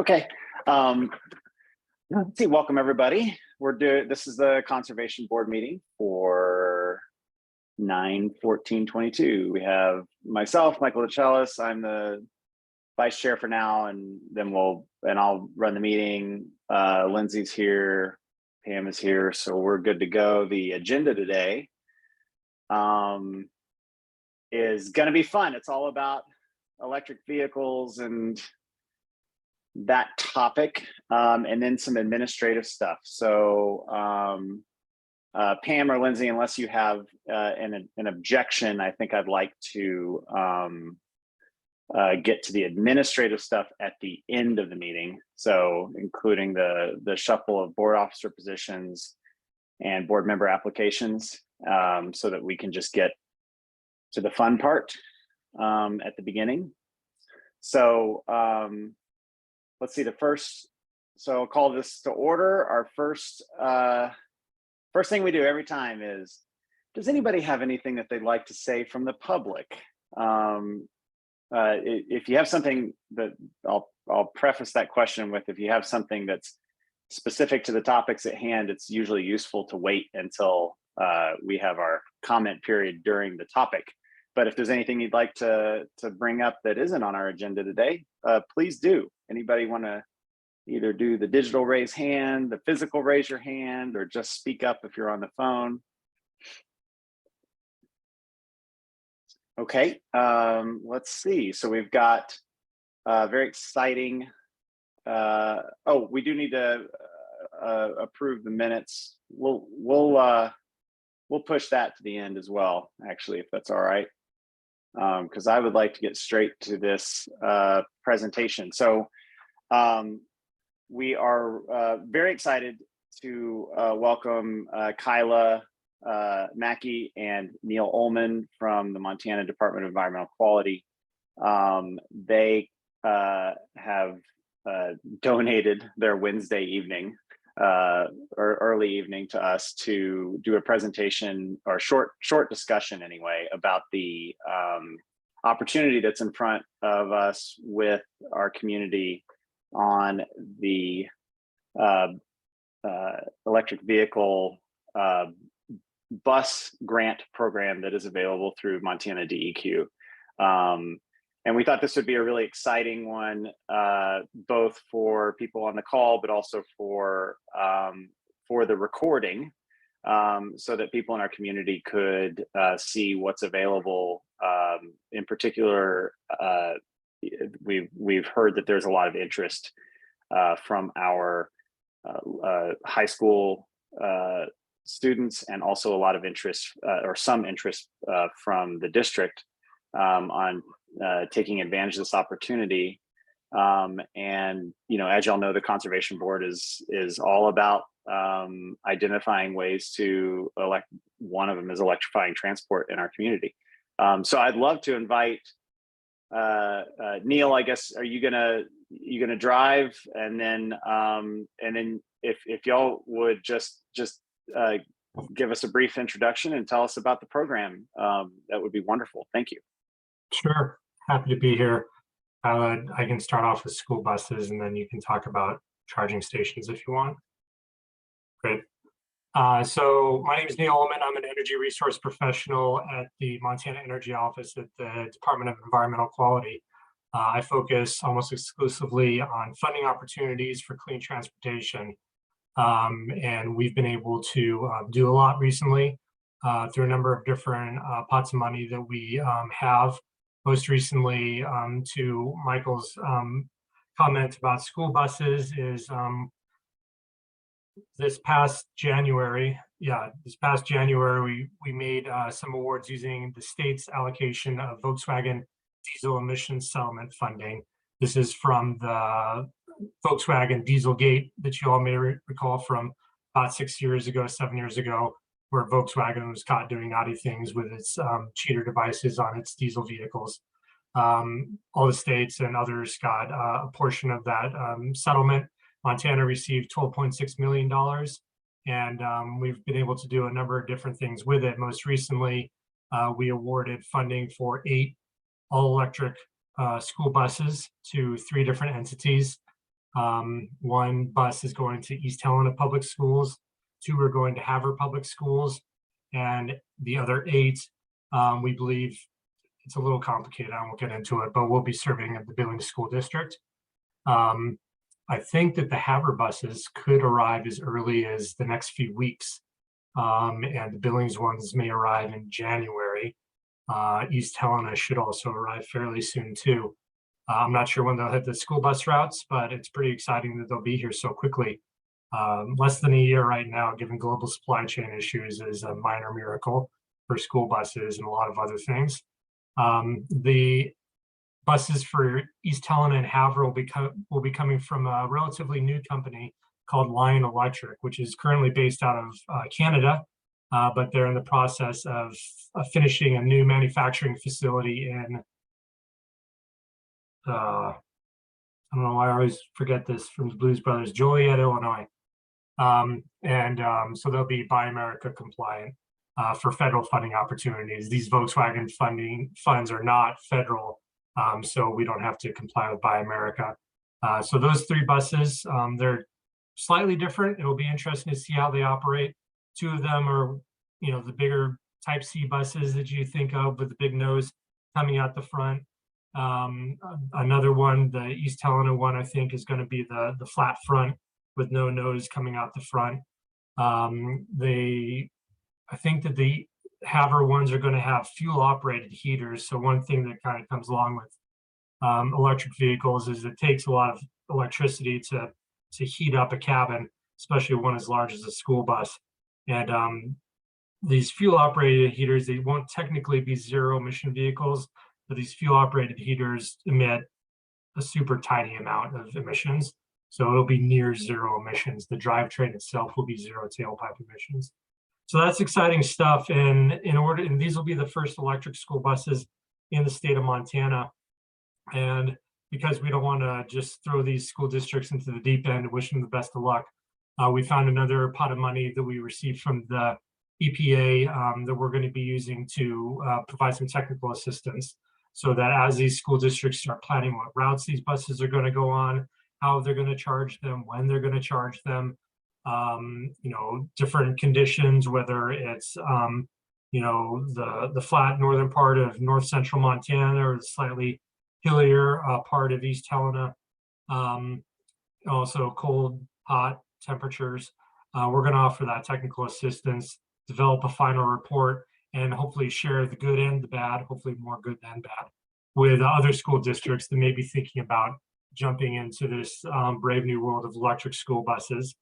Okay. Let's see. Welcome everybody. This is the Conservation Board meeting for 9/14/22. We have myself, Michael DeChellis. I'm the vice chair for now, and then I'll run the meeting. Lindsay's here, Pam is here, so we're good to go. The agenda today is going to be fun. It's all about electric vehicles and that topic, and then some administrative stuff. So Pam or Lindsay, unless you have an objection, I think I'd like to get to the administrative stuff at the end of the meeting. So including the shuffle of board officer positions and board member applications, so that we can just get to the fun part at the beginning. So let's see, so I'll call this to order. Our first thing we do every time is, does anybody have anything that they'd like to say from the public? If you have something that I'll preface that question with, if you have something that's specific to the topics at hand, it's usually useful to wait until we have our comment period during the topic. But if there's anything you'd like to bring up that isn't on our agenda today, please do. Anybody want to either do the digital raise hand, the physical raise your hand, or just speak up if you're on the phone? Okay, let's see. So we've got very exciting. We do need to approve the minutes. We'll push that to the end as well, actually, if that's all right. Because I would like to get straight to this presentation. So we are very excited to welcome Kyla Mackey and Neil Ullman from the Montana Department of Environmental Quality. They have donated their Wednesday evening or early evening to us to do a presentation, or short discussion anyway, about the opportunity that's in front of us with our community on the electric vehicle bus grant program that is available through Montana DEQ. And we thought this would be a really exciting one, both for people on the call, but also for the recording, so that people in our community could see what's available. In particular, we've heard that there's a lot of interest from our high school students, and also a lot of interest, or some interest from the district on taking advantage of this opportunity. And as y'all know, the Conservation Board is all about identifying ways to elect. One of them is electrifying transport in our community. So I'd love to invite Neil. I guess, are you gonna drive, and then if y'all would just give us a brief introduction and tell us about the program, that would be wonderful. Thank you. Sure, happy to be here. I can start off with school buses, and then you can talk about charging stations if you want. Great. So my name is Neil Ullman. I'm an energy resource professional at the Montana Energy Office at the Department of Environmental Quality. I focus almost exclusively on funding opportunities for clean transportation. And we've been able to do a lot recently through a number of different pots of money that we have. Most recently, to Michael's comment about school buses, is this past January, we made some awards using the state's allocation of Volkswagen diesel emissions settlement funding. This is from the Volkswagen Dieselgate that you all may recall from about 7 years ago, where Volkswagen was caught doing naughty things with its cheater devices on its diesel vehicles. All the states and others got a portion of that settlement. Montana received $12.6 million, and we've been able to do a number of different things with it. Most recently, we awarded funding for 8 all-electric school buses to 3 different entities. One bus is going to East Helena Public Schools, 2 are going to Havre Public Schools, and the other 8, we believe it's a little complicated. I won't get into it, but we'll be serving at the Billings School District. I think that the Havre buses could arrive as early as the next few weeks, and the Billings ones may arrive in January. East Helena should also arrive fairly soon too. I'm not sure when they'll hit the school bus routes, but it's pretty exciting that they'll be here so quickly. Less than a year right now, given global supply chain issues, is a minor miracle for school buses and a lot of other things. The buses for East Helena and Havre will be coming from a relatively new company called Lion Electric, which is currently based out of Canada, but they're in the process of finishing a new manufacturing facility in, I don't know why I always forget this from the Blues Brothers, Joliet, Illinois. So they'll be Buy America compliant for federal funding opportunities. These Volkswagen funds are not federal, so we don't have to comply with Buy America. So those 3 buses, they're slightly different. It'll be interesting to see how they operate. 2 of them are, the bigger Type C buses that you think of with the big nose coming out the front. Another one, the East Helena one, I think is going to be the flat front with no nose coming out the front. I think that the Havre ones are going to have fuel operated heaters. So one thing that kind of comes along with electric vehicles is it takes a lot of electricity to heat up a cabin, especially one as large as a school bus. And these fuel operated heaters, they won't technically be zero emission vehicles, but these fuel operated heaters emit a super tiny amount of emissions. So it'll be near zero emissions. The drivetrain itself will be zero tailpipe emissions. So that's exciting stuff. And these will be the first electric school buses in the state of Montana. And because we don't want to just throw these school districts into the deep end and wish them the best of luck, we found another pot of money that we received from the EPA that we're going to be using to provide some technical assistance, so that as these school districts start planning what routes these buses are going to go on, how they're going to charge them, when they're going to charge them, different conditions, whether it's the flat northern part of north central Montana or the slightly hillier part of East Helena, also cold, hot temperatures. We're going to offer that technical assistance, develop a final report, and hopefully share the good and the bad, hopefully more good than bad, with other school districts that may be thinking about jumping into this brave new world of electric school buses.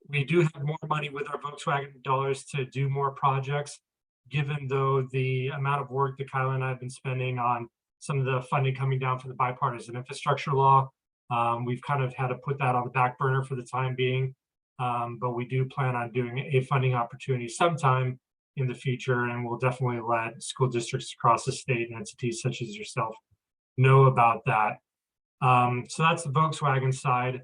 We do have more money with our Volkswagen dollars to do more projects, given though the amount of work that Kyla and I have been spending on some of the funding coming down from the bipartisan infrastructure law. We've kind of had to put that on the back burner for the time being, but we do plan on doing a funding opportunity sometime in the future, and we'll definitely let school districts across the state and entities such as yourself know about that. So that's the Volkswagen side.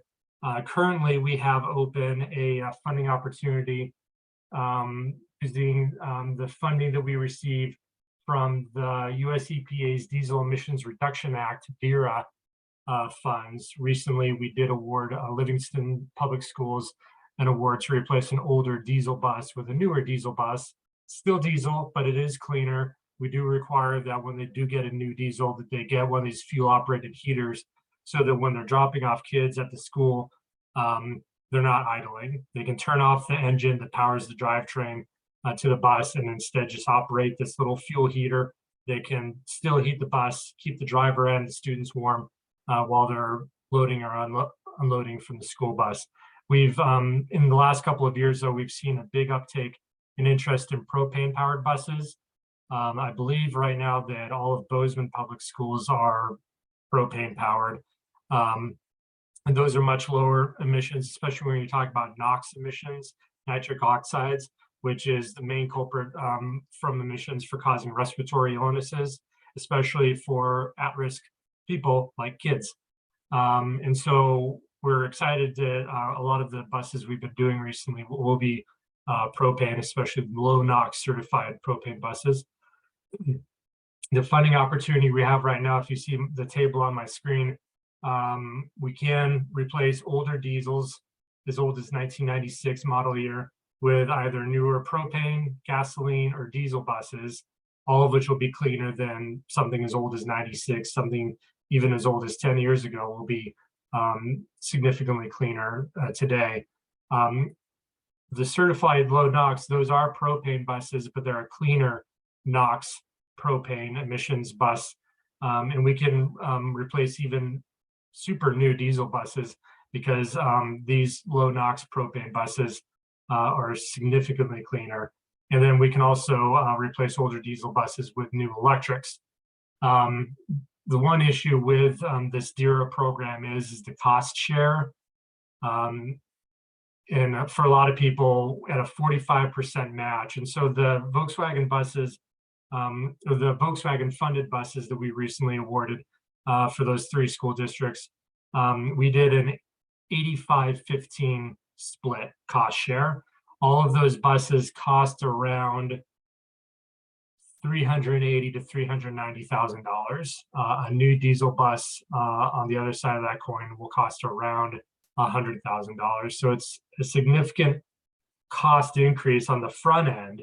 Currently, we have open a funding opportunity using the funding that we received from the US EPA's Diesel Emissions Reduction Act, DERA, funds. Recently, we did award Livingston Public Schools an award to replace an older diesel bus with a newer diesel bus. Still diesel, but it is cleaner. We do require that when they do get a new diesel, that they get one of these fuel-operated heaters, so that when they're dropping off kids at the school, they're not idling. They can turn off the engine that powers the drivetrain to the bus and instead just operate this little fuel heater. They can still heat the bus, keep the driver and the students warm while they're loading or unloading from the school bus. We've, in the last couple of years, though, we've seen a big uptake in interest in propane-powered buses. I believe right now that all of Bozeman public schools are propane-powered. And those are much lower emissions, especially when you talk about NOx emissions, nitric oxides, which is the main culprit from emissions for causing respiratory illnesses, especially for at-risk people like kids. And so we're excited that a lot of the buses we've been doing recently will be propane, especially low NOx certified propane buses. The funding opportunity we have right now, if you see the table on my screen, We can replace older diesels as old as 1996 model year with either newer propane, gasoline, or diesel buses, all of which will be cleaner than something as old as 96. Something even as old as 10 years ago will be significantly cleaner today. The certified low NOx, those are propane buses, but they're a cleaner NOx propane emissions bus. And we can replace even super new diesel buses because these low NOx propane buses are significantly cleaner. And then we can also replace older diesel buses with new electrics. The one issue with this DERA program is the cost share. And for a lot of people at a 45% match. And so the Volkswagen buses, or the Volkswagen funded buses that we recently awarded for those 3 school districts, we did an 85-15 split cost share. All of those buses cost around $380,000 to $390,000. A new diesel bus on the other side of that coin will cost around $100,000. So it's a significant cost increase on the front end.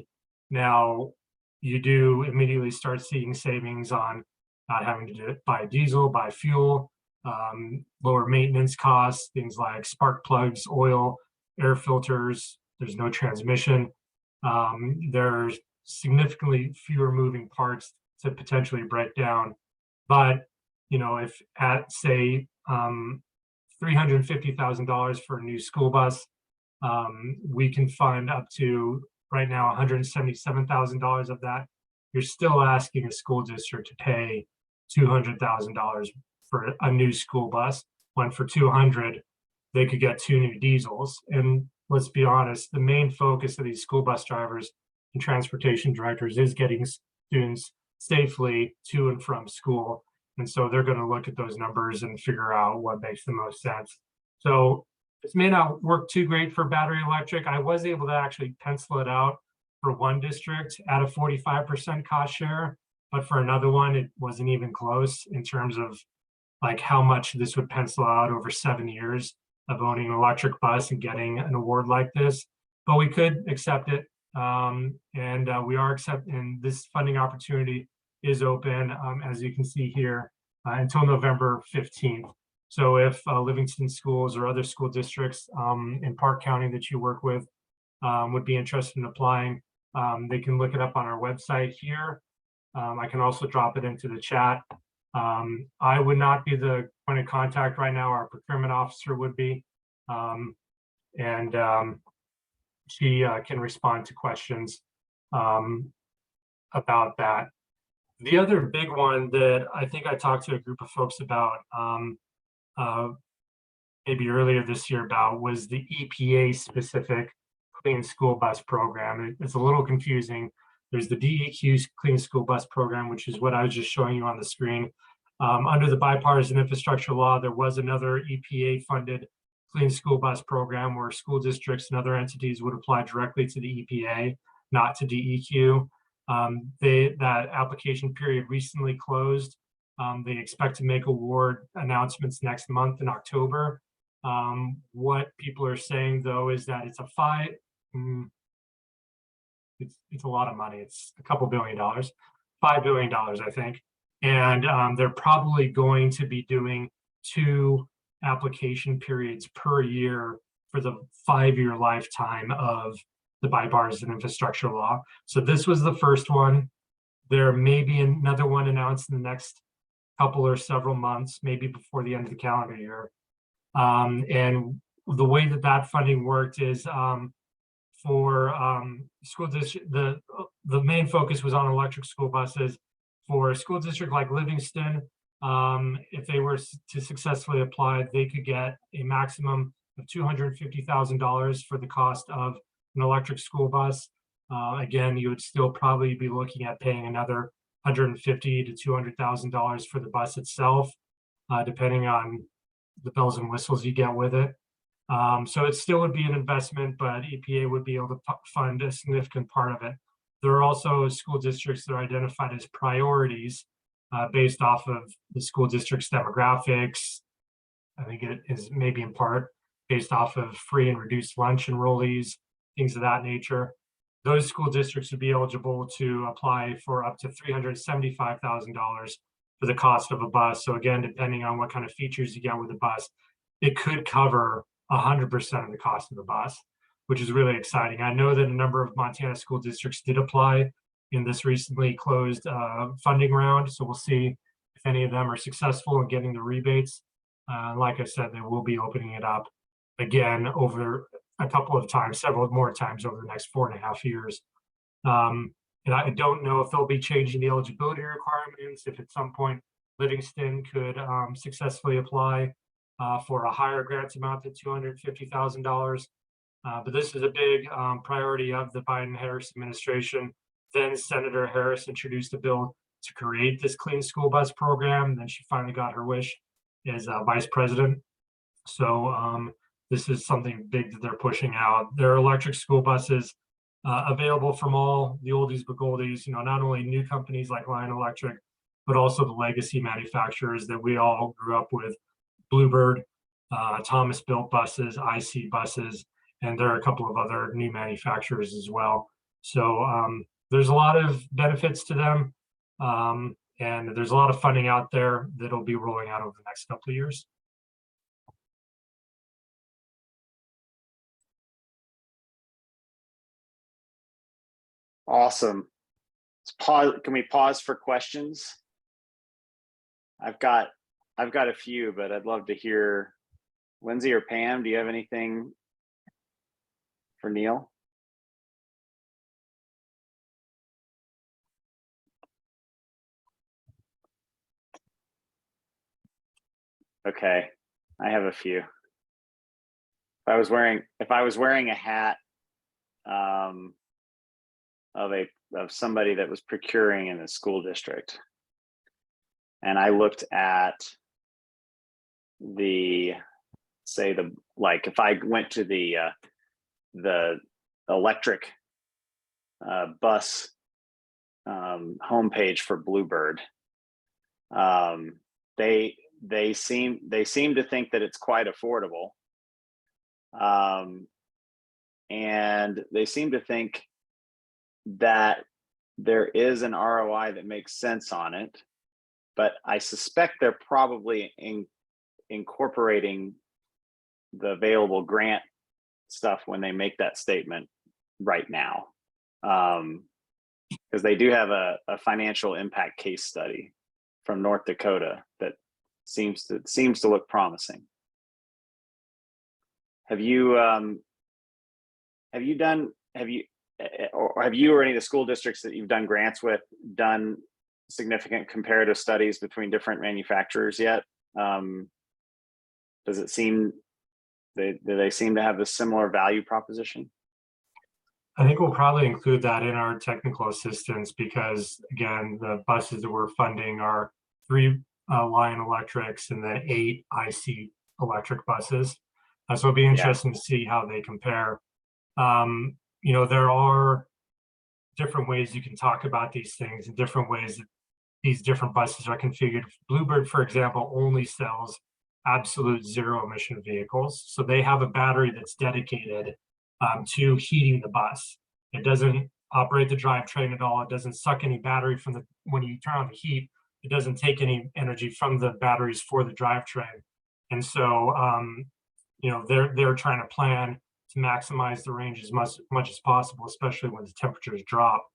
Now, you do immediately start seeing savings on not having to buy diesel, buy fuel, lower maintenance costs, things like spark plugs, oil, air filters. There's no transmission. There's significantly fewer moving parts to potentially break down. But, you know, if at, say, $350,000 for a new school bus, we can fund up to right now $177,000 of that. You're still asking a school district to pay $200,000 for a new school bus, when for $200,000 they could get 2 new diesels. And let's be honest, the main focus of these school bus drivers and transportation directors is getting students safely to and from school. And so they're going to look at those numbers and figure out what makes the most sense. So this may not work too great for battery electric. I was able to actually pencil it out for one district at a 45% cost share, but for another one, it wasn't even close in terms of like how much this would pencil out over 7 years of owning an electric bus and getting an award like this. But we could accept it, and we are accepting. This funding opportunity is open, as you can see here, until November 15th. So if Livingston schools or other school districts in Park County that you work with would be interested in applying, they can look it up on our website here. I can also drop it into the chat. I would not be the point of contact right now. Our procurement officer would be, and she can respond to questions about that. The other big one that I think I talked to a group of folks about maybe earlier this year about was the EPA specific Clean School Bus Program. It's a little confusing. There's the DEQ Clean School Bus Program, which is what I was just showing you on the screen. Under the Bipartisan Infrastructure Law, there was another EPA funded Clean School Bus Program where school districts and other entities would apply directly to the EPA, not to DEQ. That application period recently closed. They expect to make award announcements next month in October. What people are saying though is that it's a lot of money. It's a couple $2 billion, $5 billion, I think. And they're probably going to be doing 2 application periods per year for the 5-year lifetime of the Bipartisan Infrastructure Law. So this was the first one. There may be another one announced in the next couple or several months, maybe before the end of the calendar year. And the way that funding worked is for school district, the main focus was on electric school buses. For a school district like Livingston, if they were to successfully apply, they could get a maximum of $250,000 for the cost of an electric school bus. Again, you would still probably be looking at paying another $150,000 to $200,000 for the bus itself, depending on the bells and whistles you get with it. So it still would be an investment, but EPA would be able to fund a significant part of it. There are also school districts that are identified as priorities based off of the school district's demographics, I think it is maybe in part based off of free and reduced lunch enrollees, things of that nature. Those school districts would be eligible to apply for up to $375,000 for the cost of a bus. So again, depending on what kind of features you get with the bus, it could cover 100% of the cost of the bus, which is really exciting. I know that a number of Montana school districts did apply in this recently closed funding round. So we'll see if any of them are successful in getting the rebates. Like I said, they will be opening it up again over a couple of times, several more times over the next 4.5 years. And I don't know if they'll be changing the eligibility requirements, if at some point Livingston could successfully apply for a higher grants amount than $250,000. But this is a big priority of the Biden-Harris administration. Then Senator Harris introduced a bill to create this clean school bus program. Then she finally got her wish as vice president. So this is something big that they're pushing out. There are electric school buses available from all the oldies but goldies, not only new companies like Lion Electric, but also the legacy manufacturers that we all grew up with, Bluebird, Thomas Built buses, IC buses, and there are a couple of other new manufacturers as well. So there's a lot of benefits to them, and there's a lot of funding out there that'll be rolling out over the next couple of years. Awesome. Let's pause. Can we pause for questions? I've got a few, but I'd love to hear Lindsay or Pam. Do you have anything for Neil? Okay, I have a few. If I was wearing a hat of somebody that was procuring in the school district, and I looked at if I went to the electric bus homepage for Bluebird, they seem to think that it's quite affordable, and they seem to think that there is an ROI that makes sense on it, but I suspect they're probably incorporating the available grant stuff when they make that statement right now, because they do have a financial impact case study from North Dakota that seems to look promising. Have you or any of the school districts that you've done grants with done significant comparative studies between different manufacturers yet? Does it seem do they seem to have a similar value proposition? I think we'll probably include that in our technical assistance because, again, the buses that we're funding are 3 Lion Electrics and then 8 IC electric buses. So it'll be interesting to see how they compare. There are different ways you can talk about these things and different ways that these different buses are configured. Bluebird, for example, only sells absolute zero emission vehicles. So they have a battery that's dedicated to heating the bus. It doesn't operate the drivetrain at all. It doesn't suck any battery from when you turn on the heat, it doesn't take any energy from the batteries for the drivetrain. And so, they're trying to plan to maximize the range as much as possible, especially when the temperatures drop.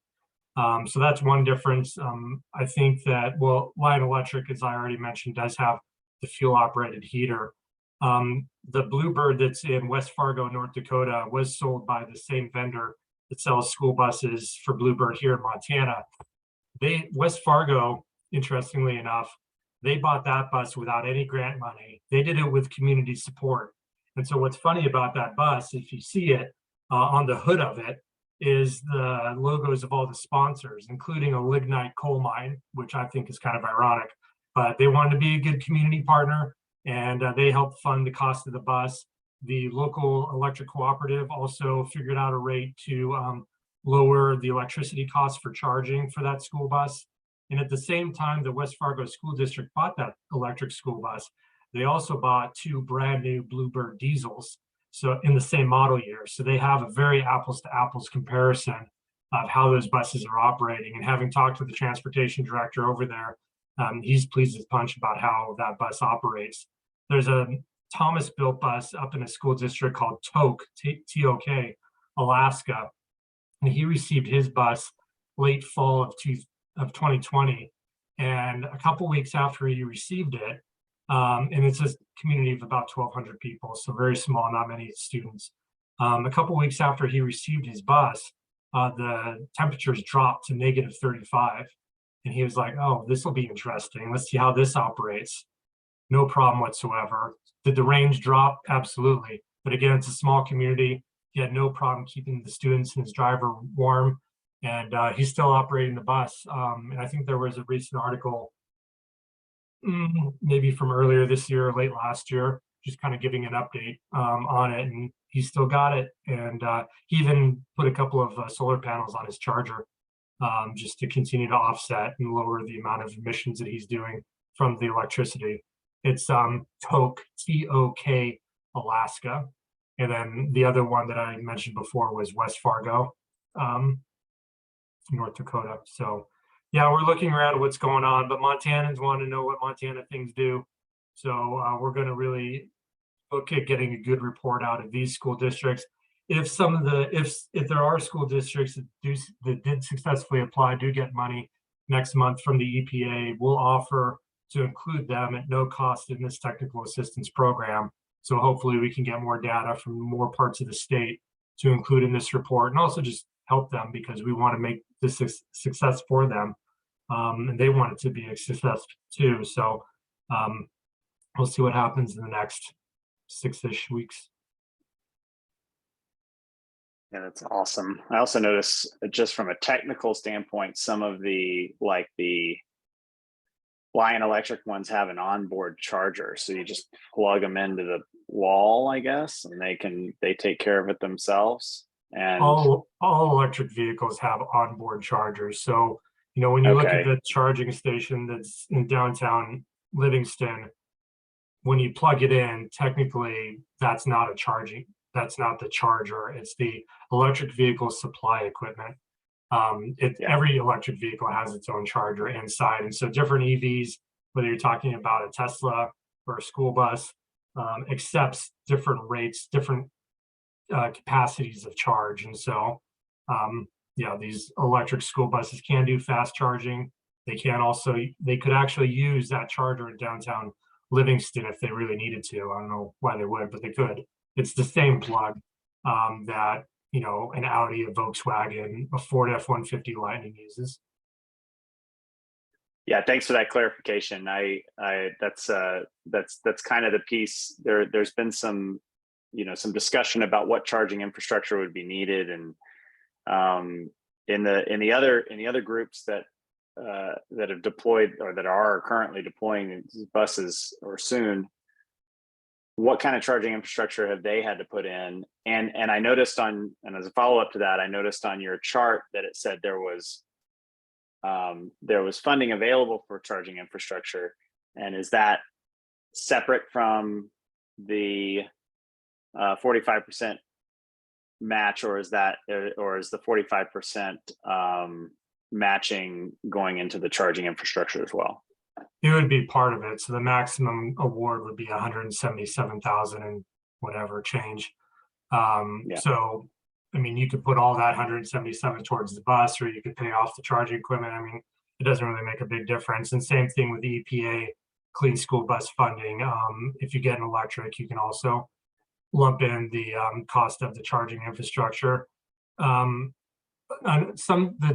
So that's one difference. I think that, Lion Electric, as I already mentioned, does have the fuel operated heater. The Bluebird that's in West Fargo, North Dakota was sold by the same vendor that sells school buses for Bluebird here in Montana. West Fargo, interestingly enough, they bought that bus without any grant money. They did it with community support. And so what's funny about that bus, if you see it on the hood of it, is the logos of all the sponsors, including a lignite coal mine, which I think is kind of ironic, but they wanted to be a good community partner and they helped fund the cost of the bus. The local electric cooperative also figured out a rate to lower the electricity costs for charging for that school bus. And at the same time, the West Fargo School District bought that electric school bus, they also bought 2 brand new Bluebird diesels, so in the same model year. So they have a very apples to apples comparison of how those buses are operating. And having talked with the transportation director over there, he's pleased as punch about how that bus operates. There's a Thomas built bus up in a school district called Tok, T-O-K, Alaska. And he received his bus late fall of 2020. And a couple weeks after he received it, and it's a community of about 1,200 people, so very small, not many students. A couple weeks after he received his bus, the temperatures dropped to -35. And he was like, oh, this will be interesting. Let's see how this operates. No problem whatsoever. Did the range drop? Absolutely. But again, it's a small community. He had no problem keeping the students and his driver warm. And he's still operating the bus. And I think there was a recent article, maybe from earlier this year or late last year, just kind of giving an update on it. And he still got it. And he even put a couple of solar panels on his charger just to continue to offset and lower the amount of emissions that he's doing from the electricity. It's Tok, T-O-K, Alaska. And then the other one that I mentioned before was West Fargo, North Dakota. So yeah, we're looking around at what's going on, but Montanans want to know what Montana things do. So we're going to really look at getting a good report out of these school districts. If some of the, if there are school districts that did successfully apply, do get money next month from the EPA, we'll offer to include them at no cost in this technical assistance program. So hopefully we can get more data from more parts of the state to include in this report, and also just help them because we want to make this a success for them. And they want it to be a success too. So we'll see what happens in the next 6-ish weeks. Yeah, that's awesome. I also noticed just from a technical standpoint, some of the Lion Electric ones have an onboard charger. So you just plug them into the wall, I guess, and they take care of it themselves. And all electric vehicles have onboard chargers. So, you know, when you look at the charging station that's in downtown Livingston, when you plug it in, technically that's not the charger. It's the electric vehicle supply equipment. Every electric vehicle has its own charger inside. And so different EVs, whether you're talking about a Tesla or a school bus, accepts different rates, different capacities of charge. And so, yeah, these electric school buses can do fast charging. They could actually use that charger in downtown Livingston if they really needed to. I don't know why they would, but they could. It's the same plug that, you know, an Audi, a Volkswagen, a Ford F-150 Lightning uses. Yeah, thanks for that clarification. That's kind of the piece. There's been some discussion about what charging infrastructure would be needed, and in the other groups that have deployed or that are currently deploying buses or soon, what kind of charging infrastructure have they had to put in? And I noticed and as a follow-up to that, I noticed on your chart that it said there was funding available for charging infrastructure. And is that separate from the 45% match, or is the 45% matching going into the charging infrastructure as well? It would be part of it. So the maximum award would be 177,000 and whatever change. So, I mean, you could put all that 177 towards the bus, or you could pay off the charging equipment. I mean, it doesn't really make a big difference. And same thing with the EPA clean school bus funding. If you get an electric, you can also lump in the cost of the charging infrastructure. The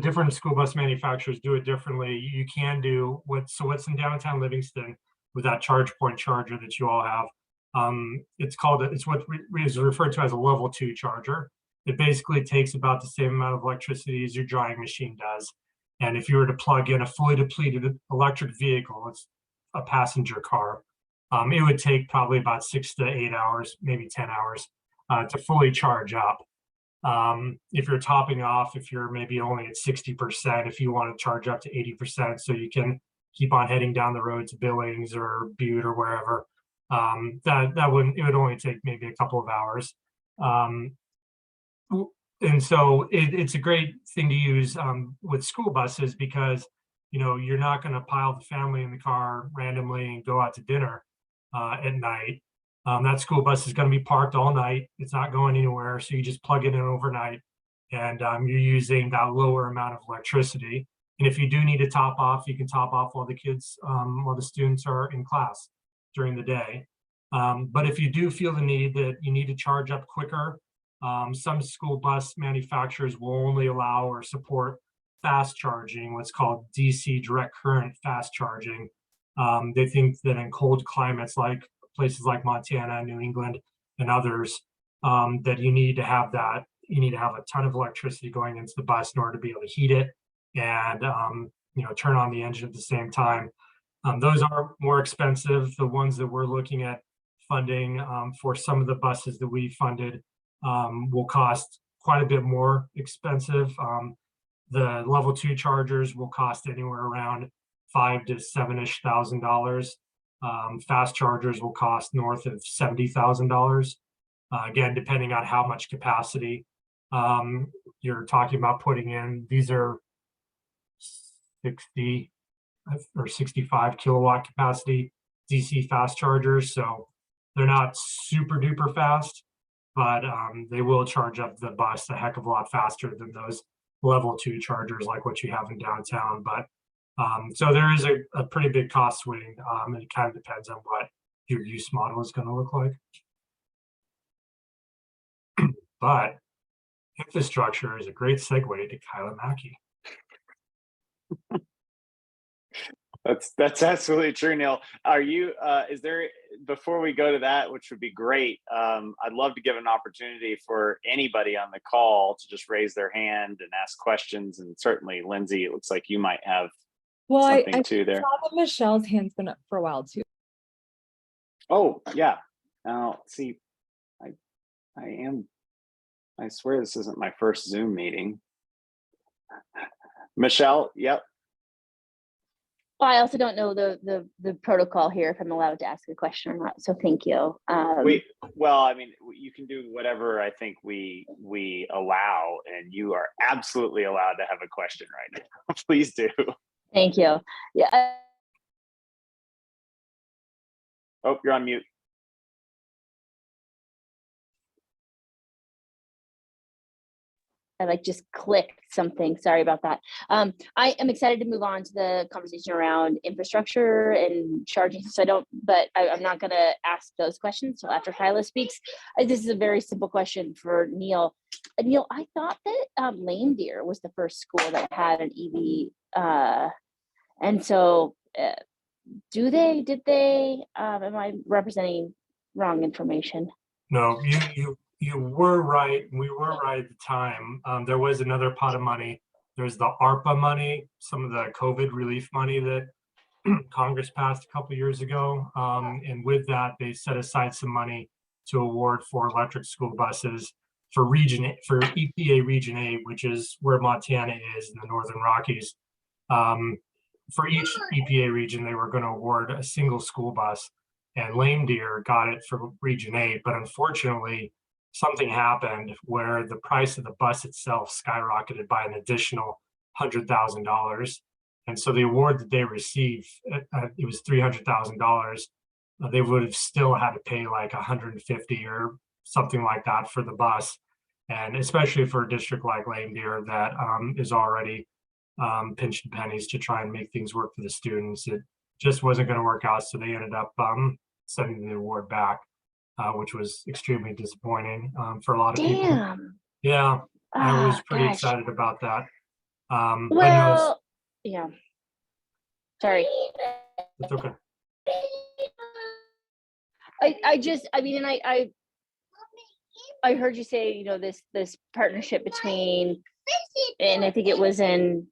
different school bus manufacturers do it differently. You can do what's in downtown Livingston with that charge point charger that you all have. It's what is referred to as a level 2 charger. It basically takes about the same amount of electricity as your drying machine does. And if you were to plug in a fully depleted electric vehicle, it's a passenger car, it would take probably about 6 to 8 hours, maybe 10 hours to fully charge up. If you're topping off, if you're maybe only at 60%, if you want to charge up to 80%, so you can keep on heading down the road to Billings or Butte or wherever, It would only take maybe a couple of hours. Um, and so it's a great thing to use with school buses because you're not going to pile the family in the car randomly and go out to dinner at night. That school bus is going to be parked all night. It's not going anywhere, so you just plug it in overnight, and you're using that lower amount of electricity. And if you do need to top off, you can top off while the students are in class during the day. But if you do feel the need that you need to charge up quicker, some school bus manufacturers will only allow or support fast charging, what's called DC direct current fast charging. They think that in cold climates like places like Montana, New England, and others, that you need to have a ton of electricity going into the bus in order to be able to heat it and turn on the engine at the same time. Those are more expensive. The ones that we're looking at funding for some of the buses that we funded will cost quite a bit more expensive. The level 2 chargers will cost anywhere around $5,000 to $7,000-ish. Fast chargers will cost north of $70,000. Again, depending on how much capacity you're talking about putting in. These are 60 or 65 kilowatt capacity DC fast chargers, so they're not super duper fast, but they will charge up the bus a heck of a lot faster than those level 2 chargers like what you have in downtown. But so there is a pretty big cost swing, and it kind of depends on what your use model is going to look like. But infrastructure is a great segue to Kyla Mackey. That's absolutely true, Neil. Are you? Is there, before we go to that, which would be great? I'd love to give an opportunity for anybody on the call to just raise their hand and ask questions. And certainly, Lindsay, it looks like you might have something too there. Saw that Michelle's hand's been up for a while too. Oh yeah. Now see, I swear this isn't my first Zoom meeting. Michelle, yep. Well, I also don't know the protocol here if I'm allowed to ask a question or not. So thank you. Well, I mean, you can do whatever I think we allow, and you are absolutely allowed to have a question right now. Please do. Thank you. Yeah. Oh, you're on mute. I just clicked something. Sorry about that. I am excited to move on to the conversation around infrastructure and charging. So I'm not going to ask those questions until after Kyla speaks. This is a very simple question for Neil. Neil, I thought that Lame Deer was the first school that had an EV. And so did they, am I representing wrong information? No, you were right. We were right at the time. There was another pot of money. There's the ARPA money, some of the COVID relief money that Congress passed a couple of years ago. And with that, they set aside some money to award for electric school buses for EPA Region 8, which is where Montana is in the Northern Rockies. For each EPA region, they were going to award a single school bus, and Lame Deer got it for Region 8. But unfortunately, something happened where the price of the bus itself skyrocketed by an additional $100,000. And so the award that they received, it was $300,000. They would have still had to pay like $150 or something like that for the bus. And especially for a district like Lame Deer that is already pinching pennies to try and make things work for the students, it just wasn't going to work out. So they ended up sending the award back. Which was extremely disappointing for a lot of people. Damn. Yeah, I was pretty excited about that. Well, yeah. Sorry. It's okay. I heard you say, this partnership between, and I think it was in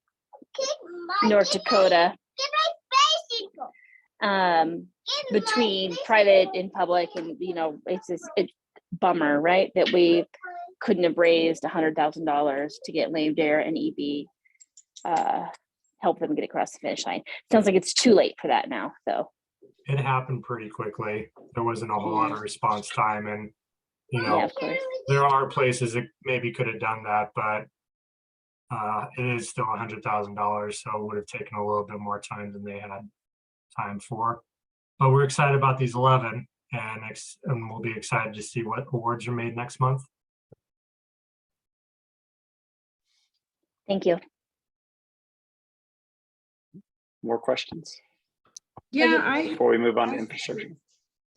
North Dakota, between private and public, and it's bummer, right, that we couldn't have raised $100,000 to get Lame Deer and EV help them get across the finish line. Sounds like it's too late for that now. So it happened pretty quickly. There wasn't a whole lot of response time, and Yeah, of course. there are places that maybe could have done that, but it is still $100,000, so it would have taken a little bit more time than they had time for. But we're excited about these 11, and we'll be excited to see what awards are made next month. Thank you. More questions Yeah, before we move on to infrastructure?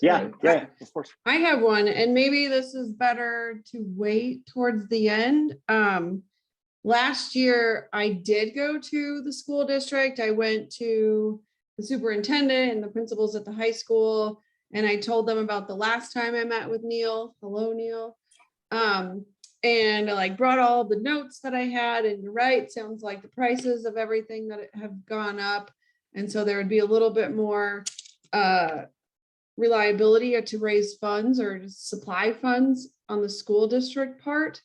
Yeah, yeah, of course. I have one, and maybe this is better to wait towards the end. Last year, I did go to the school district. I went to the superintendent and the principals at the high school, and I told them about the last time I met with Neil. Hello, Neil. And I like brought all the notes that I had, and you're right, sounds like the prices of everything that have gone up. And so there would be a little bit more reliability to raise funds or to supply funds on the school district part.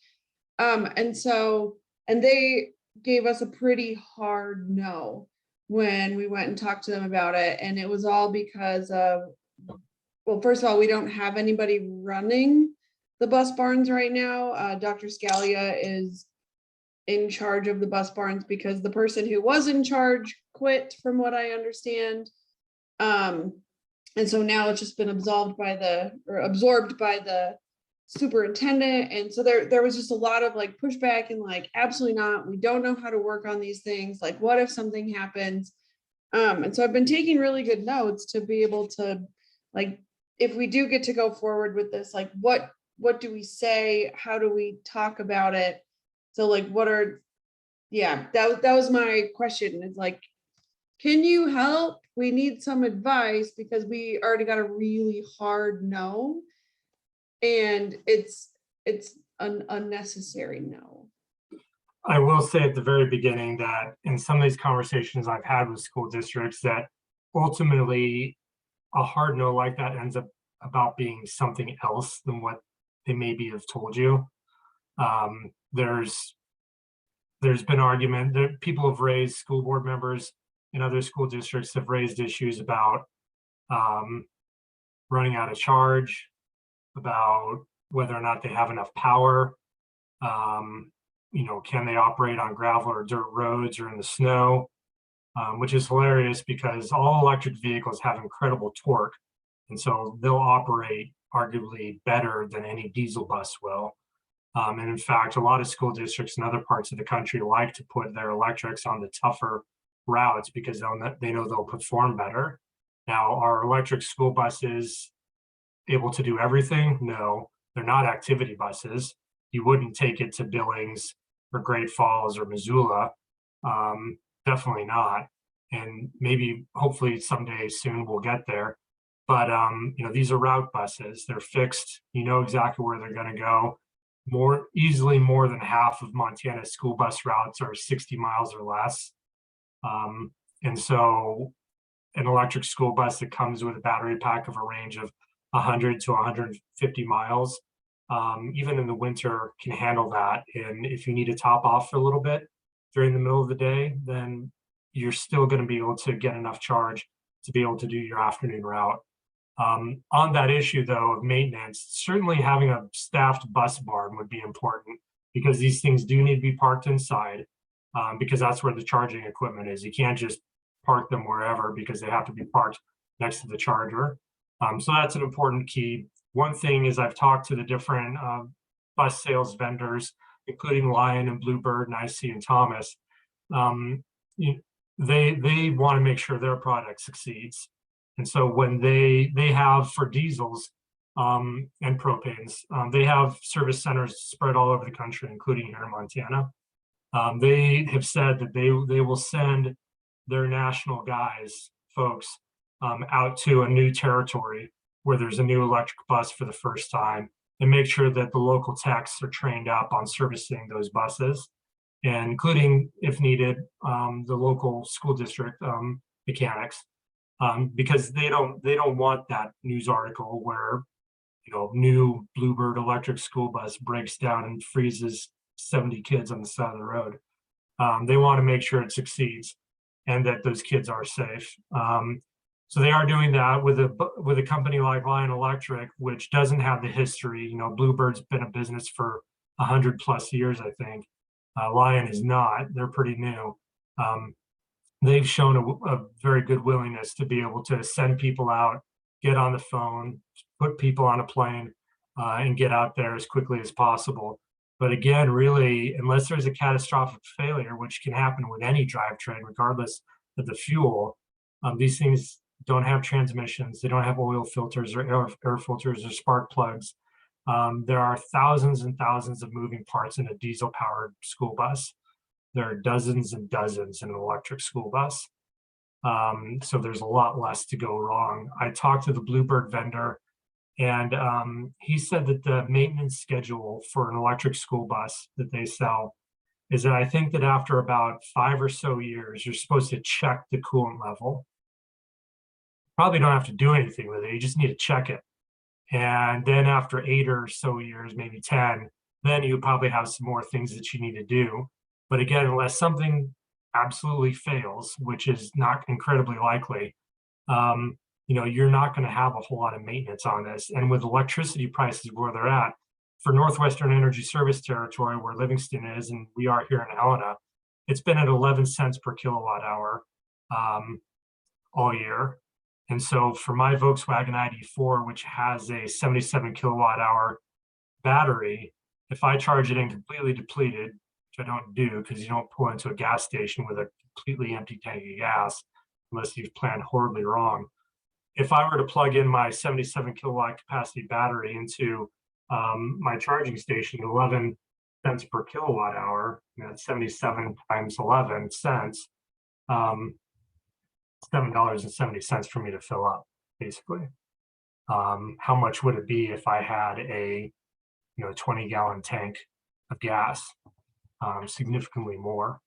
And they gave us a pretty hard no when we went and talked to them about it. And it was all because of, well, first of all, we don't have anybody running the bus barns right now. Dr. Scalia is in charge of the bus barns because the person who was in charge quit, from what I understand. And so now it's just been absorbed by the superintendent. And so there was just a lot of like pushback and like, absolutely not, we don't know how to work on these things. Like, what if something happens? And so I've been taking really good notes to be able to, like, if we do get to go forward with this, like, what do we say? How do we talk about it? So like, that was my question. It's like, can you help? We need some advice because we already got a really hard no. And it's an unnecessary no. I will say at the very beginning that in some of these conversations I've had with school districts, that ultimately a hard no like that ends up about being something else than what they maybe have told you. There's been argument that people have raised, school board members in other school districts have raised issues about running out of charge, about whether or not they have enough power. Can they operate on gravel or dirt roads or in the snow? Which is hilarious because all electric vehicles have incredible torque. And so they'll operate arguably better than any diesel bus will. And in fact, a lot of school districts in other parts of the country like to put their electrics on the tougher routes because they know they'll perform better. Now, are electric school buses able to do everything? No, they're not activity buses. You wouldn't take it to Billings or Great Falls or Missoula. Definitely not. And maybe, hopefully someday soon we'll get there. But these are route buses. They're fixed. You know exactly where they're going to go. More than half of Montana's school bus routes are 60 miles or less. And so an electric school bus that comes with a battery pack of a range of 100 to 150 miles, even in the winter, can handle that. And if you need to top off for a little bit during the middle of the day, then you're still going to be able to get enough charge to be able to do your afternoon route. On that issue, though, of maintenance, certainly having a staffed bus barn would be important because these things do need to be parked inside because that's where the charging equipment is. You can't just park them wherever because they have to be parked next to the charger. So that's an important key. One thing is I've talked to the different bus sales vendors, including Lion and Bluebird and IC and Thomas. They want to make sure their product succeeds. And so when they have for diesels and propanes, they have service centers spread all over the country, including here in Montana. They have said that they will send their national folks out to a new territory where there's a new electric bus for the first time and make sure that the local techs are trained up on servicing those buses, and including, if needed, the local school district mechanics. Because they don't want that news article where new Bluebird electric school bus breaks down and freezes 70 kids on the side of the road. They want to make sure it succeeds and that those kids are safe. So they are doing that with a company like Lion Electric, which doesn't have the history. You know, Bluebird's been a business for 100+ years, I think. Lion is not. They're pretty new. They've shown a very good willingness to be able to send people out, get on the phone, put people on a plane, and get out there as quickly as possible. But again, really, unless there's a catastrophic failure, which can happen with any drivetrain, regardless of the fuel, these things don't have transmissions. They don't have oil filters or air filters or spark plugs. There are thousands and thousands of moving parts in a diesel-powered school bus. There are dozens and dozens in an electric school bus. So there's a lot less to go wrong. I talked to the Bluebird vendor, and he said that the maintenance schedule for an electric school bus that they sell is that I think that after about 5 or so years, you're supposed to check the coolant level. Probably don't have to do anything with it. You just need to check it. And then after 8 or so years, maybe 10, then you probably have some more things that you need to do. But again, unless something absolutely fails, which is not incredibly likely, you know, you're not going to have a whole lot of maintenance on this. And with electricity prices where they're at, for Northwestern Energy Service Territory, where Livingston is, and we are here in Helena, it's been at 11 cents per kilowatt hour all year. And so for my Volkswagen ID4, which has a 77 kilowatt hour battery, if I charge it in completely depleted, which I don't do because you don't pull into a gas station with a completely empty tank of gas unless you've planned horribly wrong. If I were to plug in my 77 kilowatt capacity battery into my charging station, 11 cents per kilowatt hour, that's 77 times 11 cents, $7.70 for me to fill up, basically. How much would it be if I had a 20-gallon tank of gas? Significantly more.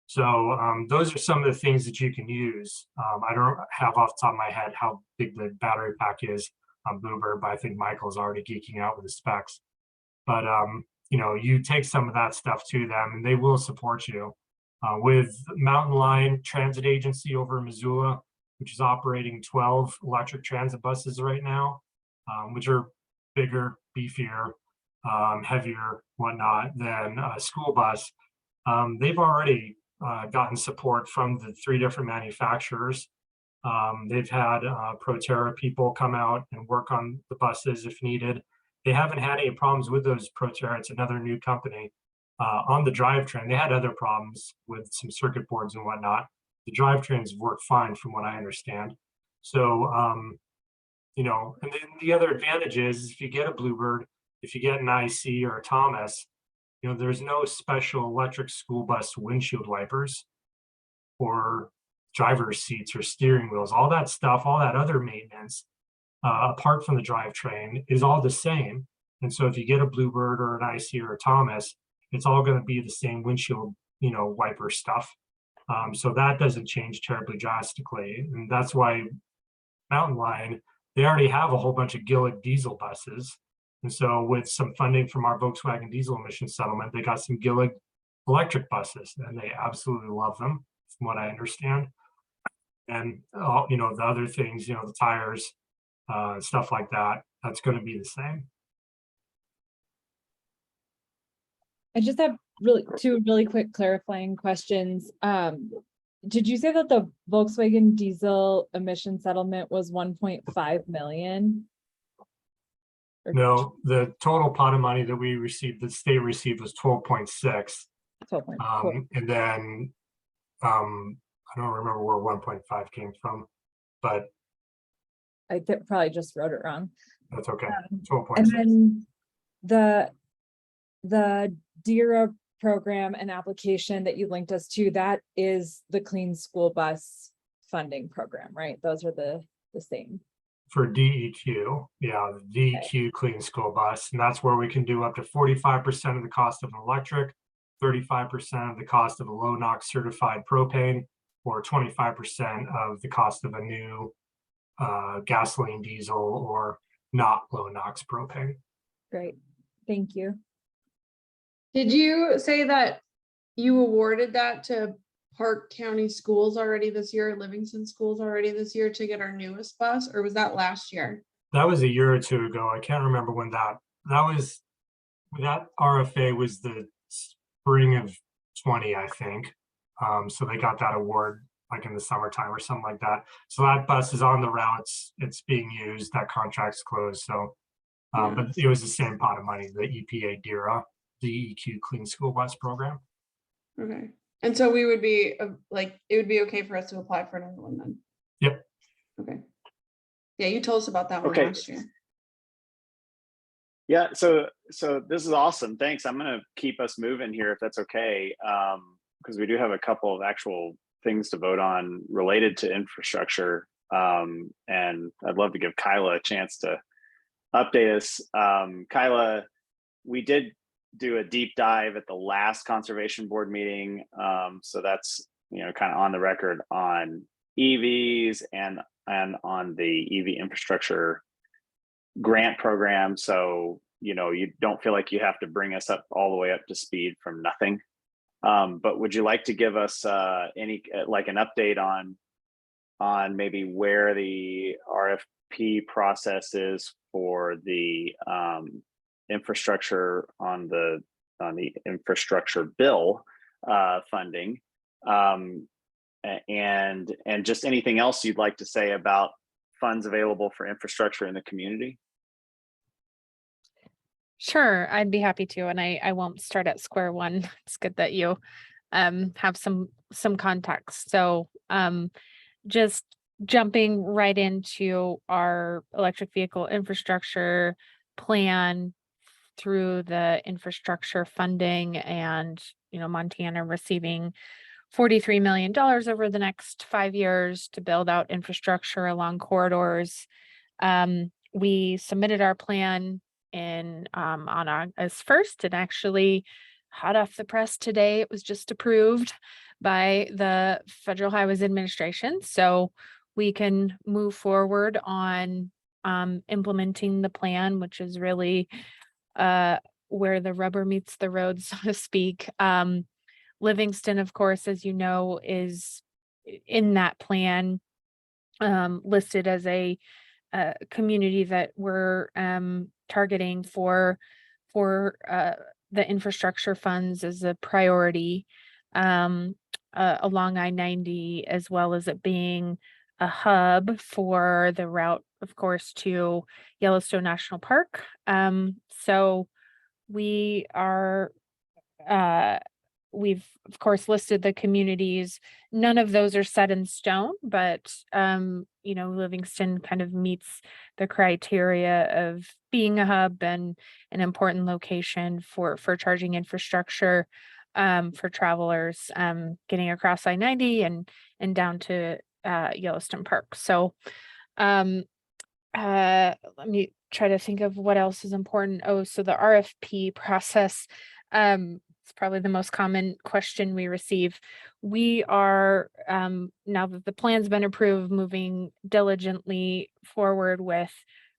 So those are some of the things that you can use. I don't have off the top of my head how big the battery pack is on Bluebird, but I think Michael's already geeking out with the specs. But you know, you take some of that stuff to them and they will support you. With Mountain Line Transit Agency over in Missoula, which is operating 12 electric transit buses right now, which are bigger, beefier, heavier, whatnot, than a school bus. They've already gotten support from the 3 different manufacturers. They've had Proterra people come out and work on the buses if needed. They haven't had any problems with those Proterra. It's another new company. On the drivetrain, they had other problems with some circuit boards and whatnot. The drivetrains work fine from what I understand. So, you know, and then the other advantage is if you get a Bluebird, if you get an IC or a Thomas, you know, there's no special electric school bus windshield wipers or driver's seats or steering wheels. All that stuff, all that other maintenance, apart from the drivetrain, is all the same. And so if you get a Bluebird or an IC or a Thomas, it's all going to be the same windshield, you know, wiper stuff. So that doesn't change terribly drastically. And that's why Mountain Line, they already have a whole bunch of Gillig diesel buses. And so with some funding from our Volkswagen diesel emission settlement, they got some Gillig electric buses and they absolutely love them from what I understand. And, you know, the other things, you know, the tires, stuff like that, that's going to be the same. I just have two really quick clarifying questions. Did you say that the Volkswagen diesel emission settlement was 1.5 million? Or No, the total pot of money that we received, the state received, was 12.6. 12.4. And then I don't remember where 1.5 came from, but I probably just wrote it wrong. that's okay. And 12.6. then the DERA program and application that you linked us to, that is the Clean School Bus funding program, right? Those are the same. For DEQ, yeah, the DEQ Clean School Bus, and that's where we can do up to 45% of the cost of an electric, 35% of the cost of a low NOx certified propane, or 25% of the cost of a new gasoline, diesel, or not low NOx propane. Great, thank you. Did you say that you awarded that to Park County Schools already this year, Livingston Schools already this year to get our newest bus, or was that last year? That was a year or two ago. I can't remember when that was. That RFA was the spring of 20, I think. So they got that award like in the summertime or something like that. So that bus is on the routes. It's being used. That contract's closed. So, but it was the same pot of money, the EPA DERA, DEQ Clean School Bus Program. Okay. And so we would be like, it would be okay for us to apply for another one then? Yep. Okay. Yeah, you told us about that one Okay. last year. Yeah, so this is awesome. Thanks. I'm going to keep us moving here if that's okay, because we do have a couple of actual things to vote on related to infrastructure, and I'd love to give Kyla a chance to update us. Kyla, we did do a deep dive at the last conservation board meeting, so that's kind of on the record on EVs and on the EV infrastructure grant program. So, you don't feel like you have to bring us up all the way up to speed from nothing. But would you like to give us any like an update on maybe where the RFP process is for the infrastructure on the infrastructure bill funding, and just anything else you'd like to say about funds available for infrastructure in the community? Sure, I'd be happy to, and I won't start at square one. It's good that you have some context. So just jumping right into our electric vehicle infrastructure plan through the infrastructure funding, and Montana receiving $43 million over the next 5 years to build out infrastructure along corridors. We submitted our plan on August 1st, and actually hot off the press today, it was just approved by the Federal Highways Administration. So we can move forward on implementing the plan, which is really where the rubber meets the road, so to speak. Livingston, of course, as you know, is in that plan, listed as a community that we're targeting for the infrastructure funds as a priority along I-90, as well as it being a hub for the route, of course, to Yellowstone National Park. So we are we've of course listed the communities. None of those are set in stone, but Livingston kind of meets the criteria of being a hub and an important location for charging infrastructure for travelers getting across I-90 and down to Yellowstone Park. So let me try to think of what else is important. Oh, so the RFP process. It's probably the most common question we receive. We are, now that the plan's been approved, moving diligently forward with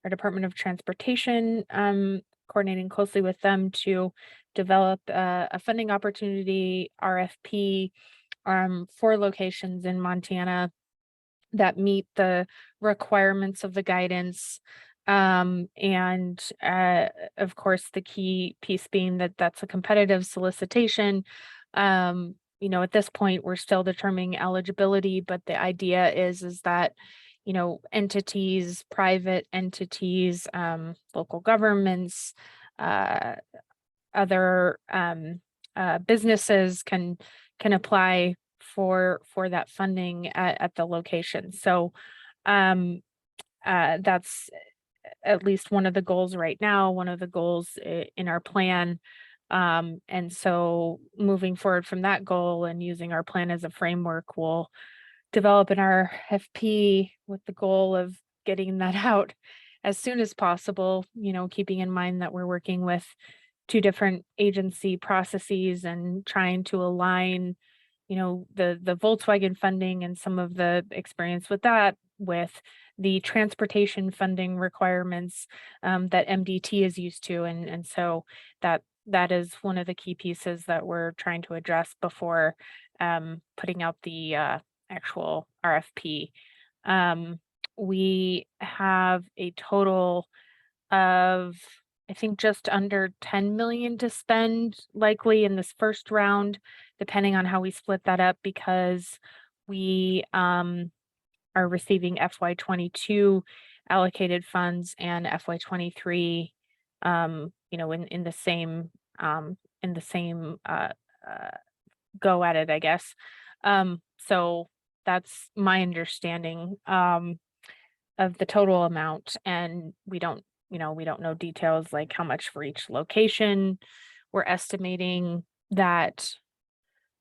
our Department of Transportation, coordinating closely with them to develop a funding opportunity RFP for locations in Montana that meet the requirements of the guidance. And of course, the key piece being that that's a competitive solicitation. At this point, we're still determining eligibility, but the idea is that, entities, private entities, local governments, other businesses can apply for that funding at the location. So that's at least one of the goals right now, one of the goals in our plan. And so moving forward from that goal and using our plan as a framework, we'll develop an RFP with the goal of getting that out as soon as possible, keeping in mind that we're working with two different agency processes and trying to align, the Volkswagen funding and some of the experience with that with the transportation funding requirements that MDT is used to. And so that is one of the key pieces that we're trying to address before putting out the actual RFP. We have a total of, I think, just under 10 million to spend likely in this first round, depending on how we split that up, because we are receiving FY22 allocated funds and FY23 in the same go at it, I guess. So that's my understanding of the total amount, and we don't know details like how much for each location. We're estimating that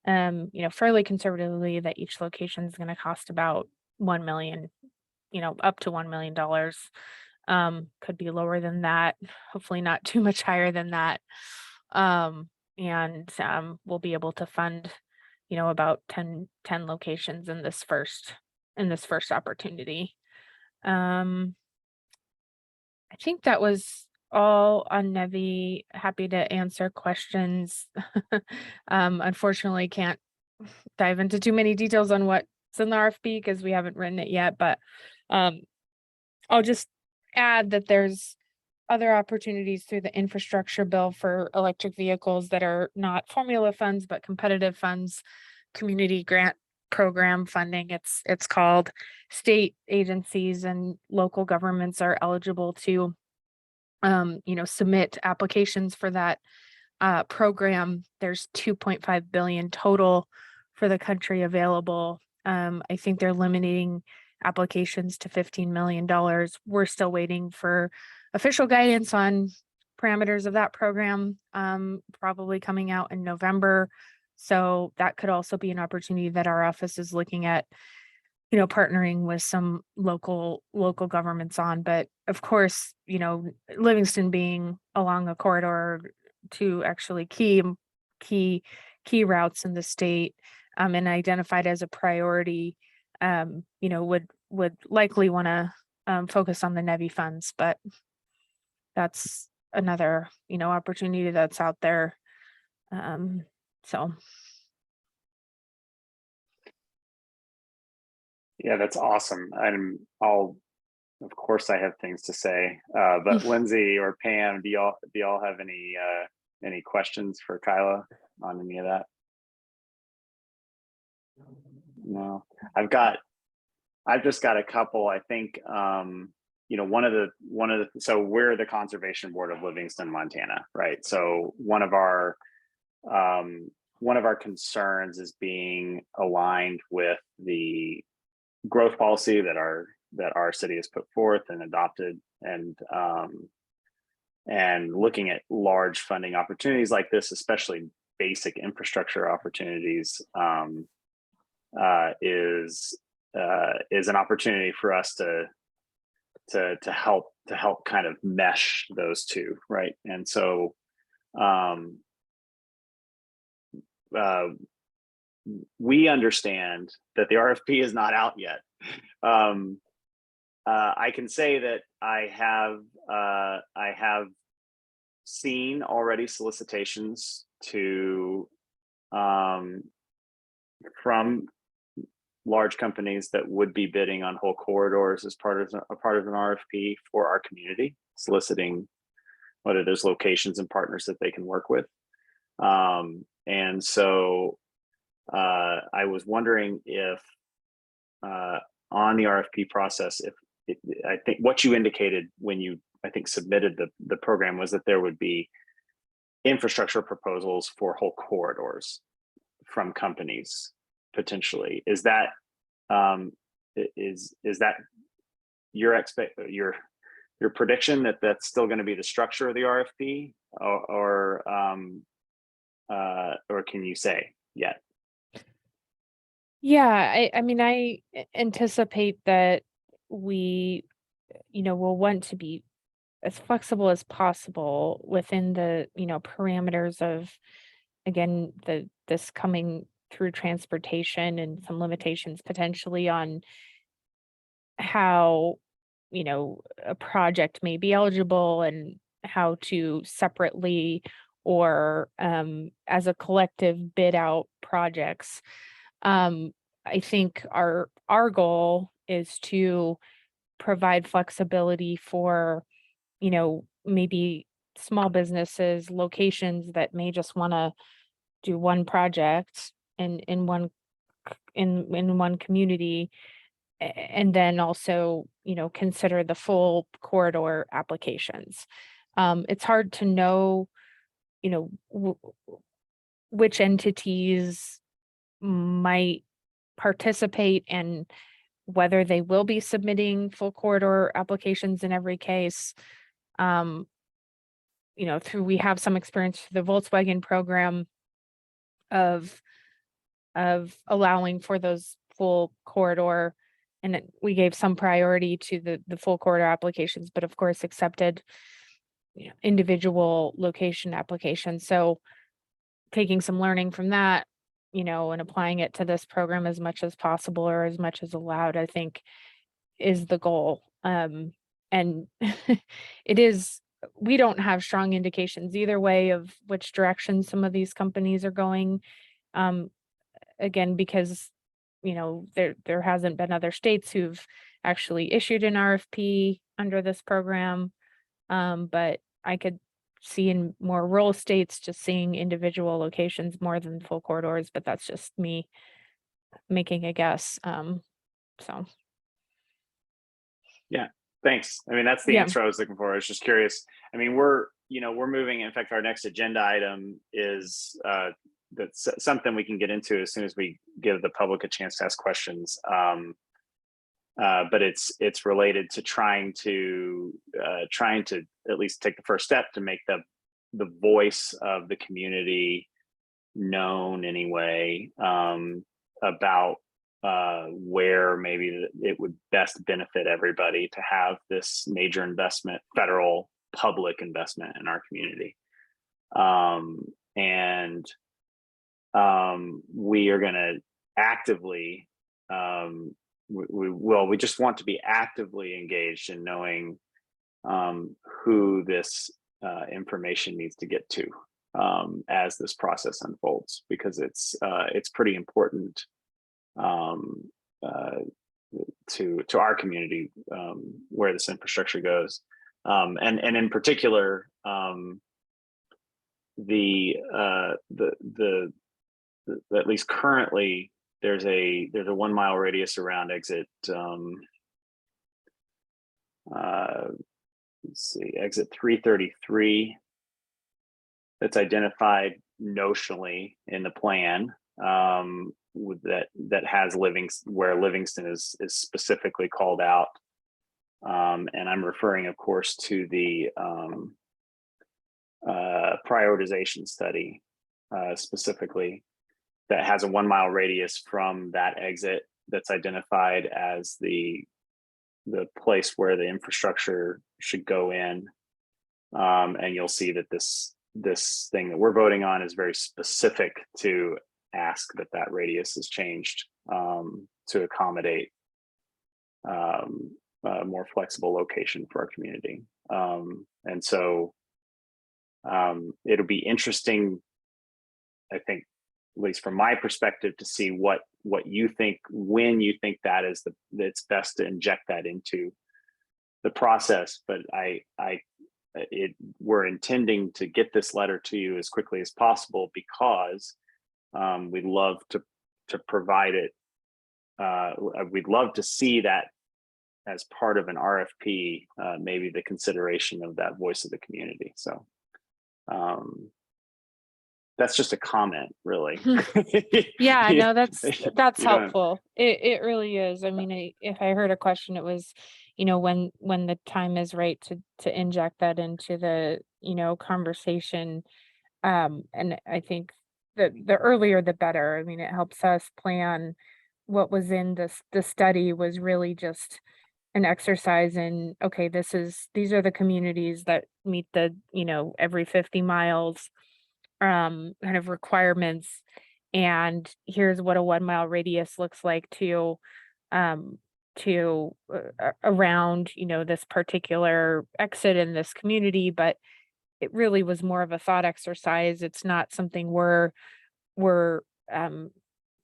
fairly conservatively that each location is going to cost about 1 million, up to $1 million. Could be lower than that, hopefully not too much higher than that. And we'll be able to fund, about 10 locations in this first opportunity. I think that was all on NEVI. Happy to answer questions. Unfortunately, can't dive into too many details on what's in the RFP because we haven't written it yet, but I'll just add that there's other opportunities through the infrastructure bill for electric vehicles that are not formula funds, but competitive funds, community grant program funding. It's called. State agencies and local governments are eligible to submit applications for that program. There's 2.5 billion total for the country available. I think they're limiting applications to $15 million. We're still waiting for official guidance on parameters of that program, probably coming out in November. So that could also be an opportunity that our office is looking at, partnering with some local governments on. But of course, Livingston being along a corridor to actually key routes in the state, and identified as a priority, would likely want to focus on the NEVI funds, but that's another, opportunity that's out there. So. Yeah, that's awesome. Of course I have things to say, but Lindsay or Pam, do y'all have any questions for Kyla on any of that? No, I've just got a couple. I think, so we're the Conservation Board of Livingston, Montana, right? So one of our concerns is being aligned with the growth policy that our city has put forth and adopted, and looking at large funding opportunities like this, especially basic infrastructure opportunities, is an opportunity for us to help kind of mesh those two, right? And so we understand that the RFP is not out yet. I can say that I have seen already solicitations from large companies that would be bidding on whole corridors as part of an RFP for our community, soliciting whether there's locations and partners that they can work with. And so I was wondering if on the RFP process, I think what you indicated when you, I think, submitted the program was that there would be infrastructure proposals for whole corridors from companies potentially. Is that your prediction that that's still going to be the structure of the RFP, or can you say yet? Yeah, I mean, I anticipate that we, will want to be as flexible as possible within the, parameters of, again, this coming through transportation and some limitations potentially on how, a project may be eligible and how to separately or as a collective bid out projects. I think our goal is to provide flexibility for, maybe small businesses, locations that may just want to do one project in one community, and then also, consider the full corridor applications. It's hard to know, which entities might participate and whether they will be submitting full corridor applications in every case. We have some experience through the Volkswagen program of allowing for those full corridor, and we gave some priority to the full corridor applications, but of course accepted individual location applications. So taking some learning from that, and applying it to this program as much as possible or as much as allowed, I think is the goal. And we don't have strong indications either way of which direction some of these companies are going. Again, because, there hasn't been other states who've actually issued an RFP under this program. But I could see in more rural states just seeing individual locations more than full corridors, but that's just me making a guess. So. Thanks. I mean, that's the Yeah. answer I was looking for. I was just curious. I mean, we're moving. In fact, our next agenda item is that's something we can get into as soon as we give the public a chance to ask questions. But it's related to trying to at least take the first step to make the voice of the community known anyway, about where maybe it would best benefit everybody to have this major investment, federal public investment in our community. And we are going to actively, we just want to be actively engaged in knowing who this information needs to get to as this process unfolds, because it's pretty important to our community where this infrastructure goes, and in particular the at least currently there's a 1 mile radius around exit exit 333 that's identified notionally in the plan, that has where Livingston is specifically called out, and I'm referring, of course, to the prioritization study specifically that has a 1 mile radius from that exit that's identified as the place where the infrastructure should go in, and you'll see that this thing that we're voting on is very specific to ask that radius is changed to accommodate a more flexible location for our community. And so it'll be interesting, I think, at least from my perspective, to see what you think, when you think that is it's best to inject that into the process. But we're intending to get this letter to you as quickly as possible, because we'd love to provide it. We'd love to see that as part of an RFP, maybe the consideration of that voice of the community. So that's just a comment, really. Yeah, no, that's You don't- helpful. It really is. I mean, if I heard a question, it was, when the time is right to inject that into the, conversation. And I think the earlier the better. I mean, it helps us plan. What was in the study was really just an exercise in, okay, these are the communities that meet the, every 50 miles kind of requirements, and here's what a 1 mile radius looks like to around, this particular exit in this community. But it really was more of a thought exercise. It's not something we're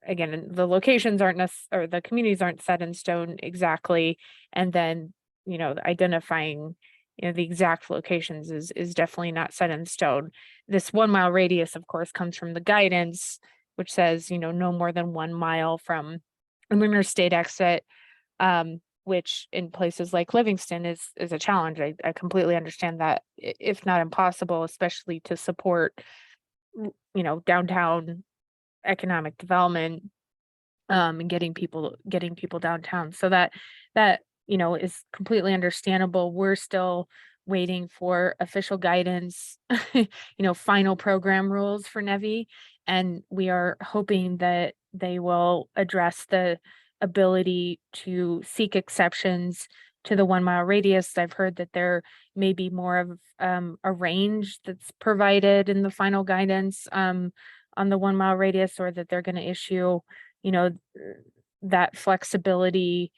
again, the locations aren't or the communities aren't set in stone exactly. And then, identifying, the exact locations is definitely not set in stone. This 1 mile radius, of course, comes from the guidance, which says, no more than 1 mile from an interstate exit, which in places like Livingston is a challenge. I completely understand that, if not impossible, especially to support, downtown economic development, and getting people downtown. So that is completely understandable. We're still waiting for official guidance, final program rules for NEVI, and we are hoping that they will address the ability to seek exceptions to the 1 mile radius. I've heard that there may be more of a range that's provided in the final guidance on the 1 mile radius, or that they're going to issue, that flexibility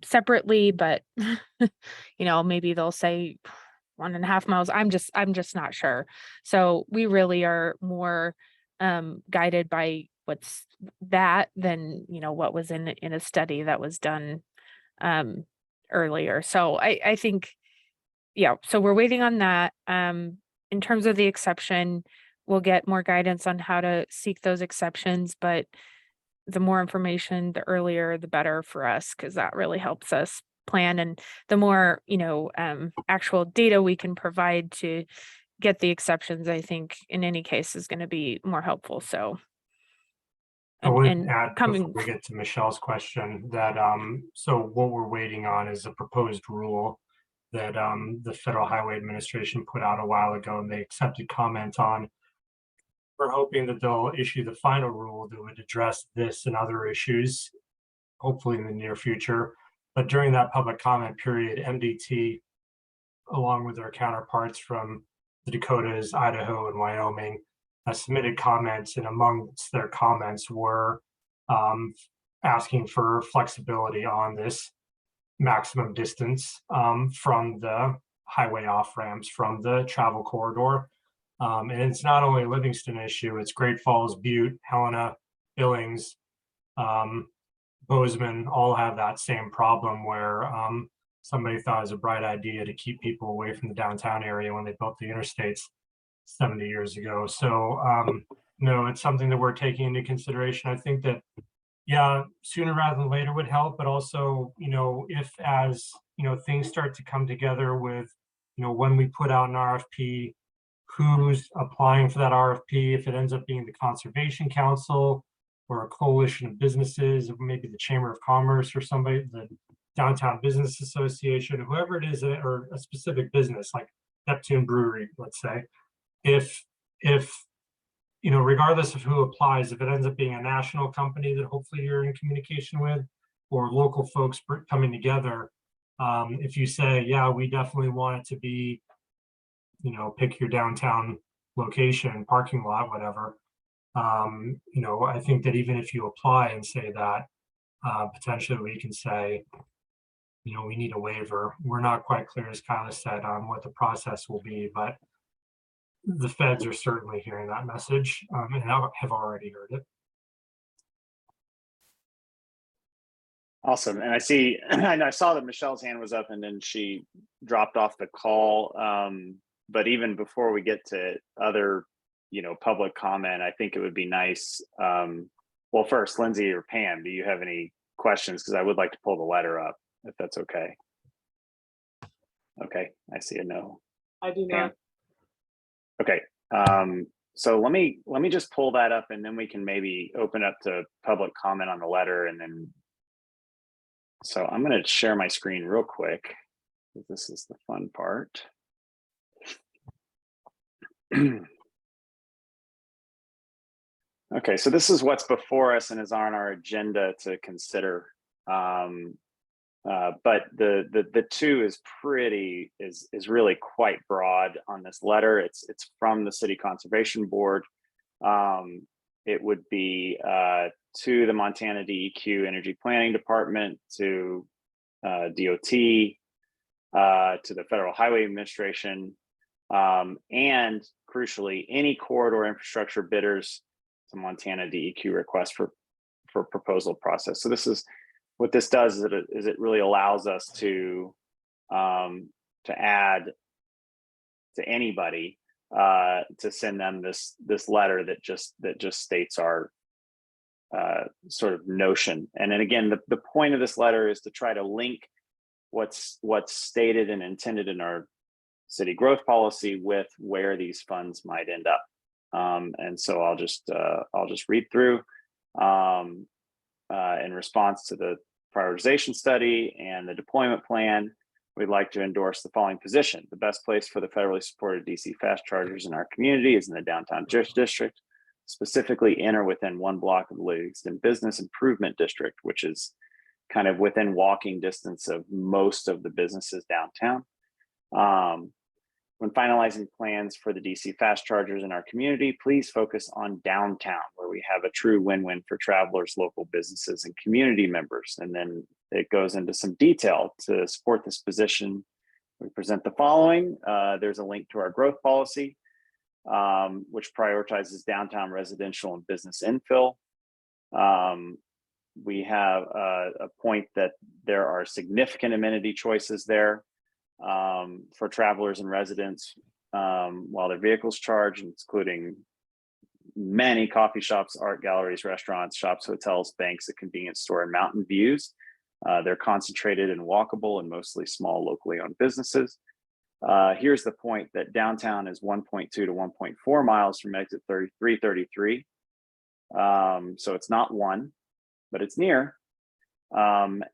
separately, but maybe they'll say 1.5 miles. I'm just not sure. So we really are more guided by what's that than what was in a study that was done earlier. So I think, yeah, so we're waiting on that. In terms of the exception, we'll get more guidance on how to seek those exceptions, but the more information, the earlier, the better for us, because that really helps us plan. And the more, actual data we can provide to get the exceptions, I think in any case is going to be more helpful. So. I would And add, coming, before we get to Michelle's question, that so what we're waiting on is a proposed rule that the Federal Highway Administration put out a while ago, and they accepted comment on. We're hoping that they'll issue the final rule that would address this and other issues, hopefully in the near future. But during that public comment period, MDT, along with their counterparts from the Dakotas, Idaho, and Wyoming, submitted comments, and amongst their comments were asking for flexibility on this maximum distance from the highway off-ramps from the travel corridor. And it's not only a Livingston issue, it's Great Falls, Butte, Helena, Billings, Bozeman all have that same problem where somebody thought it was a bright idea to keep people away from the downtown area when they built the interstates 70 years ago. So no, it's something that we're taking into consideration. I think that, yeah, sooner rather than later would help, but also, if as, things start to come together with, when we put out an RFP, who's applying for that RFP, if it ends up being the Conservation Council or a coalition of businesses, or maybe the Chamber of Commerce or somebody, the Downtown Business Association, whoever it is, or a specific business like Neptune Brewery, let's say, if regardless of who applies, if it ends up being a national company that hopefully you're in communication with, or local folks coming together, if you say, yeah, we definitely want it to be, pick your downtown location, parking lot, whatever, I think that even if you apply and say that, potentially we can say, we need a waiver. We're not quite clear, as Kyla said, on what the process will be, but the feds are certainly hearing that message and have already heard it. Awesome. And I see, I saw that Michelle's hand was up and then she dropped off the call. But even before we get to other, public comment, I think it would be nice. Well, first, Lindsay or Pam, do you have any questions? Because I would like to pull the letter up, if that's okay. Okay, I see a no. I do Pam? not. Okay, so let me just pull that up, and then we can maybe open up to public comment on the letter, and then. So I'm going to share my screen real quick. This is the fun part. Okay, so this is what's before us and is on our agenda to consider. But the two is really quite broad on this letter. It's from the City Conservation Board. It would be to the Montana DEQ Energy Planning Department, to DOT, to the Federal Highway Administration, and crucially, any corridor infrastructure bidders to Montana DEQ request for proposal process. So this is what this does is it really allows us to add to anybody to send them this letter that just states our sort of notion. And then again, the point of this letter is to try to link what's stated and intended in our city growth policy with where these funds might end up. And so I'll just read through in response to the prioritization study and the deployment plan. We'd like to endorse the following position. The best place for the federally supported DC fast chargers in our community is in the downtown district, specifically in or within 1 block of the Livingston Business Improvement District, which is kind of within walking distance of most of the businesses downtown. When finalizing plans for the DC fast chargers in our community, please focus on downtown, where we have a true win-win for travelers, local businesses, and community members. And then it goes into some detail to support this position. We present the following. There's a link to our growth policy, which prioritizes downtown residential and business infill. We have a point that there are significant amenity choices there for travelers and residents while their vehicles charge, including many coffee shops, art galleries, restaurants, shops, hotels, banks, a convenience store, and mountain views. They're concentrated and walkable and mostly small locally owned businesses. Here's the point that downtown is 1.2 to 1.4 miles from exit 333. So it's not 1, but it's near.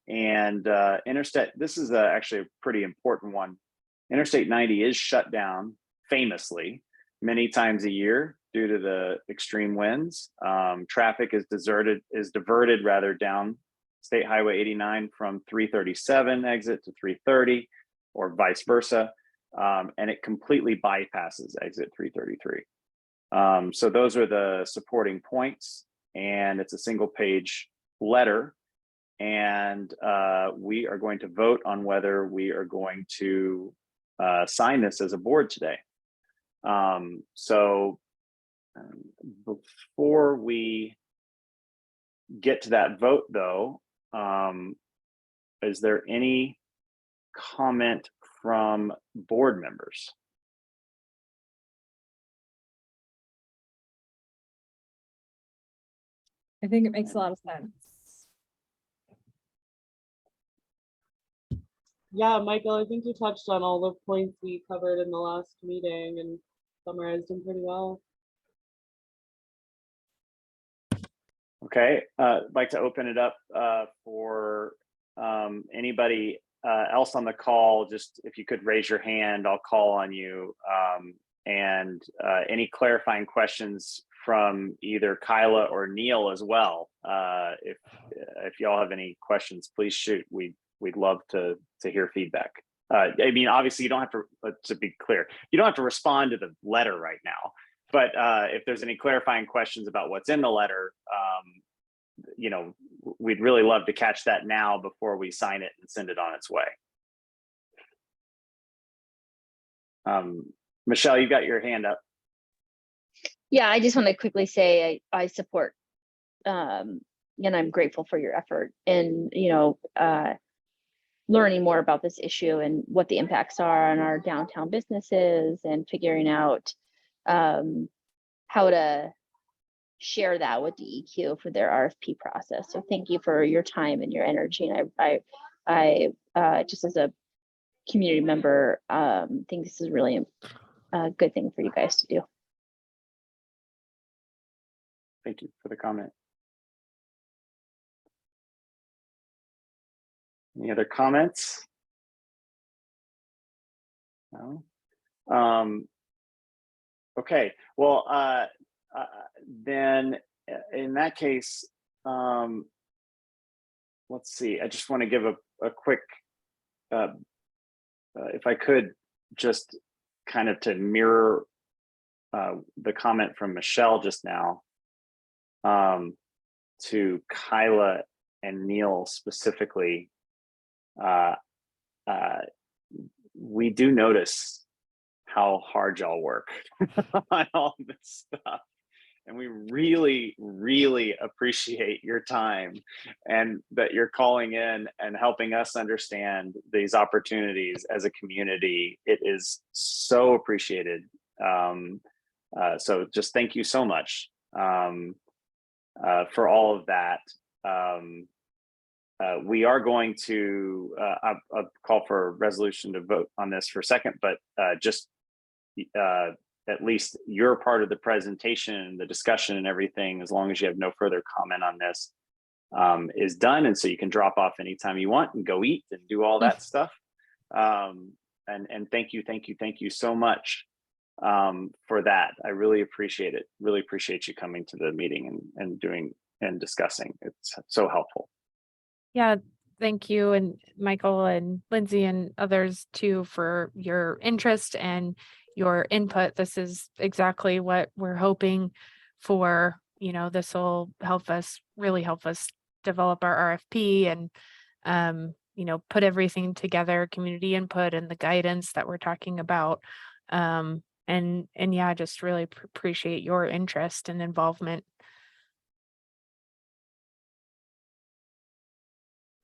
Interstate, this is actually a pretty important one. Interstate 90 is shut down famously many times a year due to the extreme winds. Traffic is diverted rather down State Highway 89 from 337 exit to 330 or vice versa. And it completely bypasses exit 333. So those are the supporting points, and it's a single page letter. And we are going to vote on whether we are going to sign this as a board today. Before we get to that vote though, is there any comment from board members? I think it makes a lot of sense. Yeah, Michael, I think you touched on all the points we covered in the last meeting and summarized them pretty well. Okay, I'd like to open it up for anybody else on the call. Just if you could raise your hand, I'll call on you. And any clarifying questions from either Kyla or Neil as well. If y'all have any questions, please shoot. We'd love to hear feedback. I mean, obviously you don't have to be clear, you don't have to respond to the letter right now, but if there's any clarifying questions about what's in the letter, you know, we'd really love to catch that now before we sign it and send it on its way. Michelle, you got your hand up. Yeah, I just want to quickly say I support, and I'm grateful for your effort in, learning more about this issue and what the impacts are on our downtown businesses and figuring out how to share that with DEQ for their RFP process. So thank you for your time and your energy. And I just as a community member, think this is really a good thing for you guys to do. Thank you for the comment. Any other comments? No. Okay. Well, then in that case, let's see. I just want to give a quick, if I could, just kind of to mirror the comment from Michelle just now, to Kyla and Neil specifically. We do notice how hard y'all work on all this stuff. And we really, really appreciate your time and that you're calling in and helping us understand these opportunities as a community. It is so appreciated. So just thank you so much for all of that. We are going to I'll call for a resolution to vote on this for a second, but just at least your part of the presentation, the discussion and everything, as long as you have no further comment on this, is done. And so you can drop off anytime you want and go eat and do all that stuff. And thank you so much for that. I really appreciate it. Really appreciate you coming to the meeting and doing and discussing. It's so helpful. Yeah, thank you, and Michael and Lindsay and others too for your interest and your input. This is exactly what we're hoping for. You know, this will really help us develop our RFP and you know, put everything together, community input and the guidance that we're talking about. And yeah, just really appreciate your interest and involvement.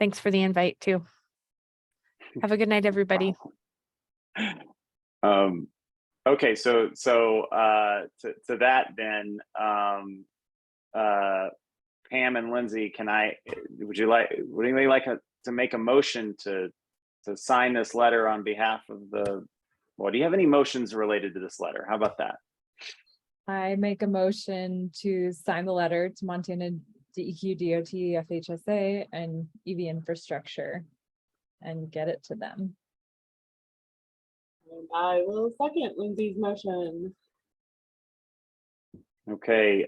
Thanks for the invite too. Have a good night, everybody. Okay, so to that then, Pam and Lindsay, would anybody like to make a motion to sign this letter on behalf of do you have any motions related to this letter? How about that? I make a motion to sign the letter to Montana DEQ, DOT, FHSA, and EV infrastructure and get it to them. And I will second Lindsay's motion. Okay,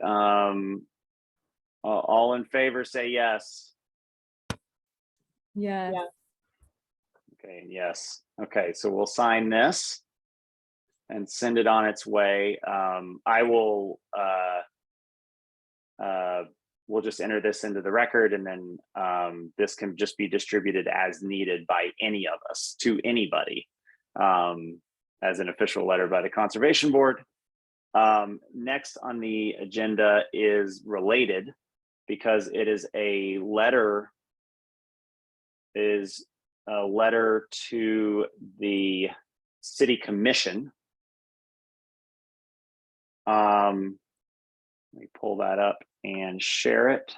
all in favor say yes. Yeah. Yeah. Okay, yes. Okay, so we'll sign this and send it on its way. I will we'll just enter this into the record, and then this can just be distributed as needed by any of us to anybody as an official letter by the Conservation Board. Next on the agenda is related, because it is a letter to the City Commission. Let me pull that up and share it.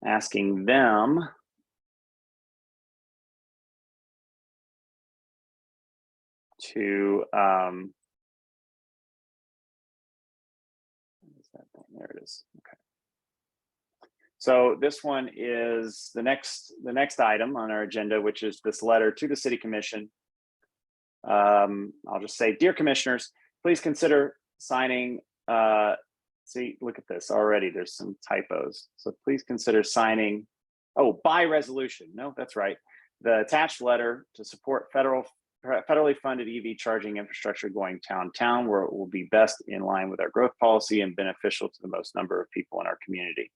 Asking them to there it is. Okay. So this one is the next item on our agenda, which is this letter to the City Commission. I'll just say, dear commissioners, please consider signing, see, look at this already, there's some typos. So please consider signing, by resolution. No, that's right. The attached letter to support federally funded EV charging infrastructure going town, where it will be best in line with our growth policy and beneficial to the most number of people in our community.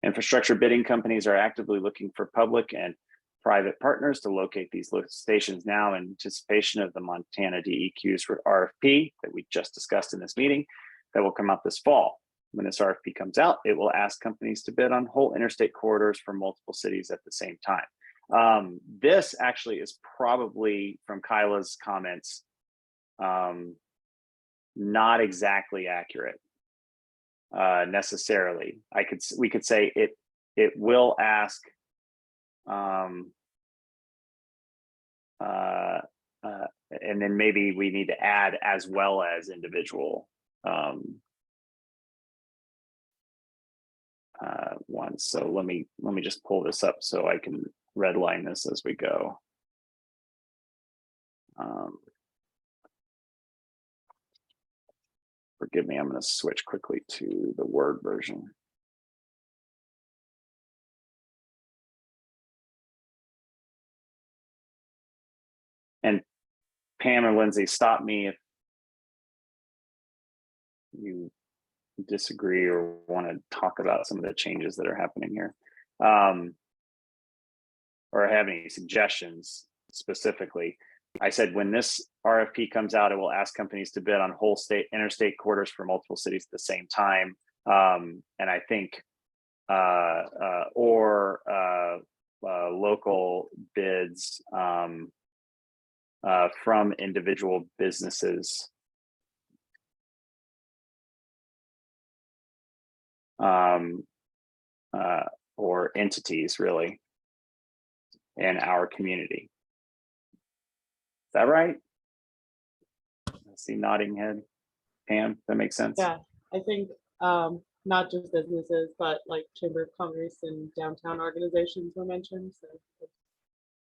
Infrastructure bidding companies are actively looking for public and private partners to locate these stations now in anticipation of the Montana DEQ's RFP that we just discussed in this meeting that will come out this fall. When this RFP comes out, it will ask companies to bid on whole interstate corridors for multiple cities at the same time. This actually is probably, from Kyla's comments, not exactly accurate necessarily. We could say it will ask and then maybe we need to add as well as individual ones. So let me just pull this up so I can redline this as we go. Forgive me, I'm going to switch quickly to the Word version. And Pam or Lindsay, stop me if you disagree or want to talk about some of the changes that are happening here, or have any suggestions. specifically. I said, when this RFP comes out, it will ask companies to bid on whole state, interstate corridors for multiple cities at the same time. And I think, local bids from individual businesses. Or entities, really, in our community. Is that right? I see nodding head. Pam, that makes sense? Yeah, I think not just businesses, but like Chamber of Commerce and downtown organizations were mentioned. So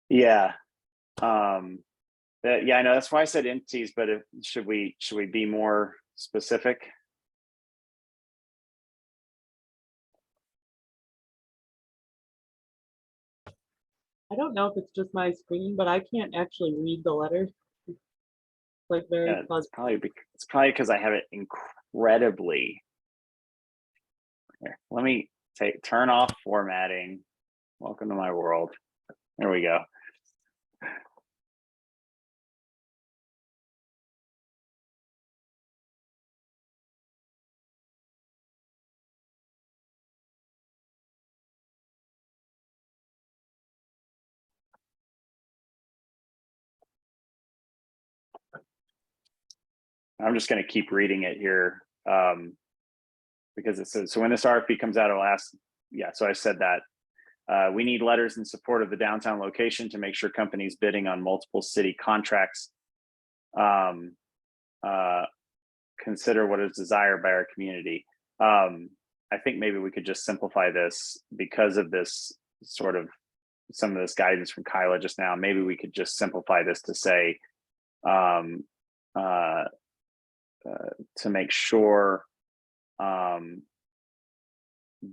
Yeah. Yeah, I know, that's why I said entities, but should we be more specific? I don't know if it's just my screen, but I can't actually read the letter. It's like very Yeah, fuzzy. it's probably because I have it incredibly. Here, let me turn off formatting. Welcome to my world. There we go. I'm just going to keep reading it here because it says, so when this RFP comes out, it'll ask, yeah, so I said that. We need letters in support of the downtown location to make sure companies bidding on multiple city contracts consider what is desired by our community. I think maybe we could just simplify this because of this sort of some of this guidance from Kyla just now. Maybe we could just simplify this to say to make sure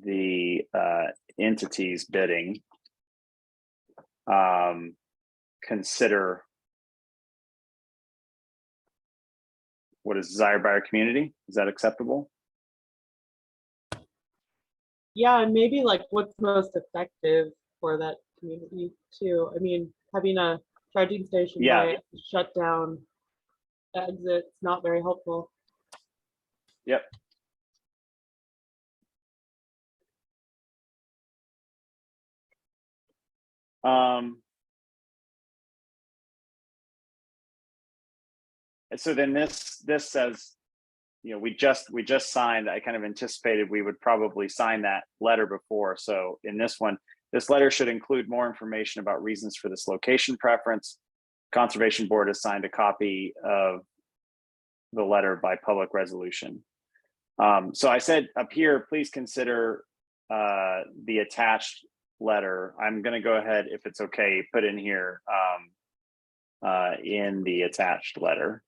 the entities bidding consider what is desired by our community. Is that acceptable? Yeah, and maybe like what's most effective for that community too. I mean, having a charging station by shut down exits not very helpful. Yep. So then this says, you know, we just signed. I kind of anticipated we would probably sign that letter before. So in this one, this letter should include more information about reasons for this location preference. Conservation Board has signed a copy of the letter by public resolution. So I said up here, please consider the attached letter. I'm going to go ahead, if it's okay, put in here in the attached letter.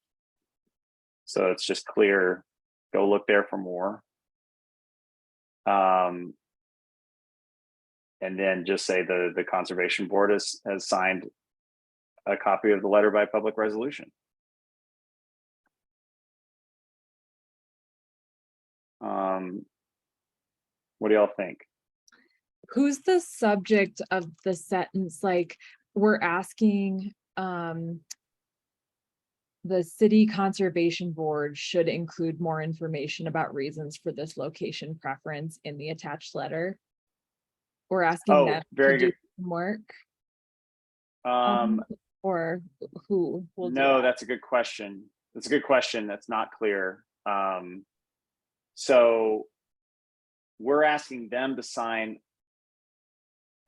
So it's just clear, go look there for more. And then just say the Conservation Board has signed a copy of the letter by public resolution. What do y'all think? Who's the subject of the sentence? Like, we're asking the City Conservation Board should include more information about reasons for this location preference in the attached letter. We're asking them very to do good. some work. Or who will do No, that? that's a good question. That's a good question. That's not clear. So we're asking them to sign.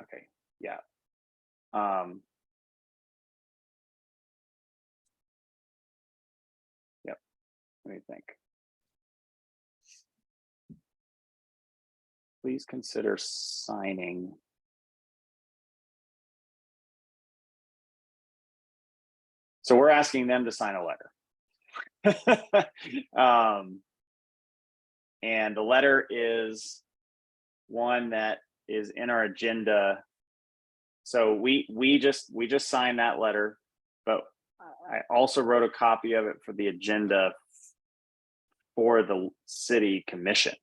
Okay, yeah. Yep. What do you think? Please consider signing. So we're asking them to sign a letter. And the letter is one that is in our agenda. So we just signed that letter, but I also wrote a copy of it for the agenda for the city commission.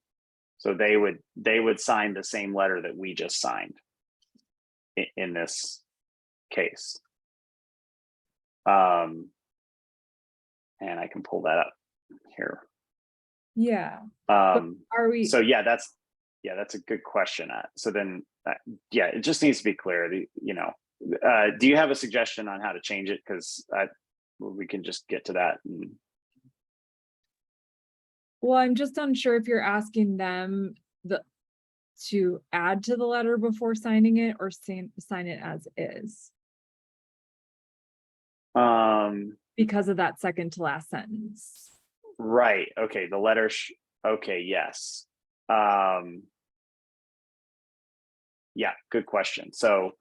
So they would sign the same letter that we just signed in this case. And I can pull that up here. Yeah. But are we? So yeah, that's a good question. So then, yeah, it just needs to be clear. Do you have a suggestion on how to change it? Because we can just get to that. Well, I'm just unsure if you're asking them to add to the letter before signing it or sign it as is because of that second to last sentence. Right. Okay. The letter. Okay. Yes. Yeah. Good question. So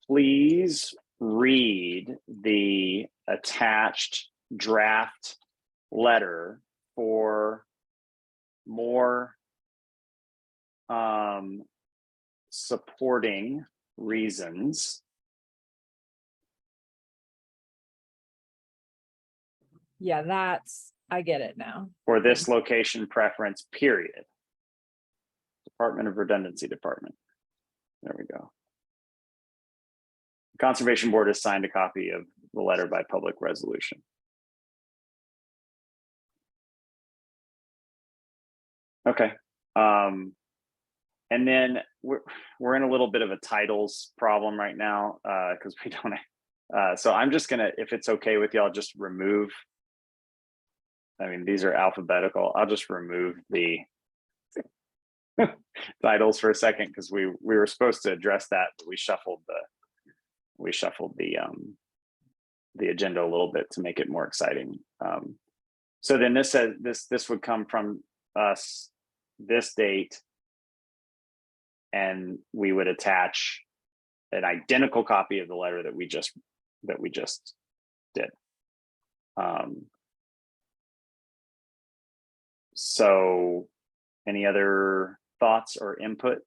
please read the attached draft letter for more supporting reasons. Yeah, I get it now. For this location preference, period. Department of Redundancy Department. There we go. The Conservation Board has signed a copy of the letter by public resolution. Okay. And then we're in a little bit of a titles problem right now because we don't. So I'm just gonna, if it's okay with y'all, just remove. I mean, these are alphabetical. I'll just remove the titles for a second because we were supposed to address that, but we shuffled the agenda a little bit to make it more exciting. So then this says this would come from us this date, and we would attach an identical copy of the letter that we just did. So any other thoughts or input?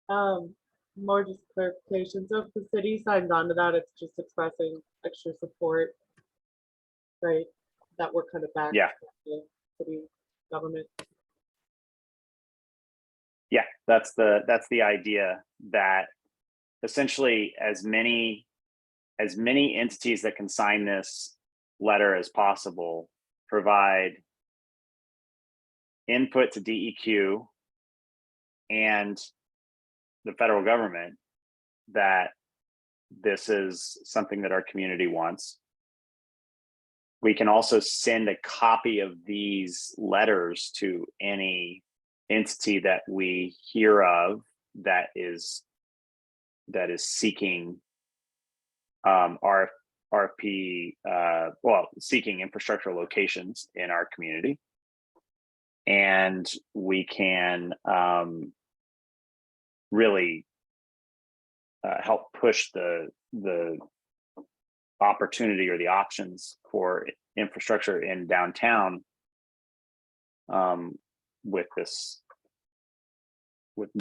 More just clarification. So if the city signs on to that, it's just expressing extra support, right? That we're kind of back Yeah. to the city government. Yeah, that's the idea, that essentially as many entities that can sign this letter as possible provide input to DEQ and the federal government that this is something that our community wants. We can also send a copy of these letters to any entity that we hear of that is seeking RFP, seeking infrastructure locations in our community. And we can really help push the opportunity or the options for infrastructure in downtown with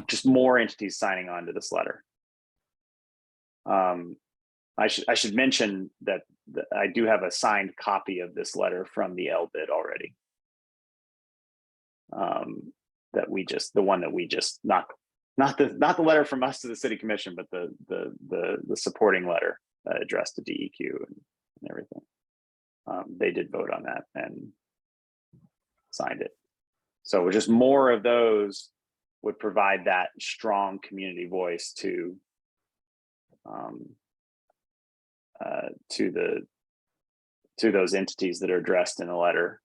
just more entities signing on to this letter. I should mention that I do have a signed copy of this letter from the LBID already. The one that we just not the letter from us to the city commission, but the supporting letter addressed to DEQ and everything. They did vote on that and signed it. So just more of those would provide that strong community voice to those entities that are addressed in the letter.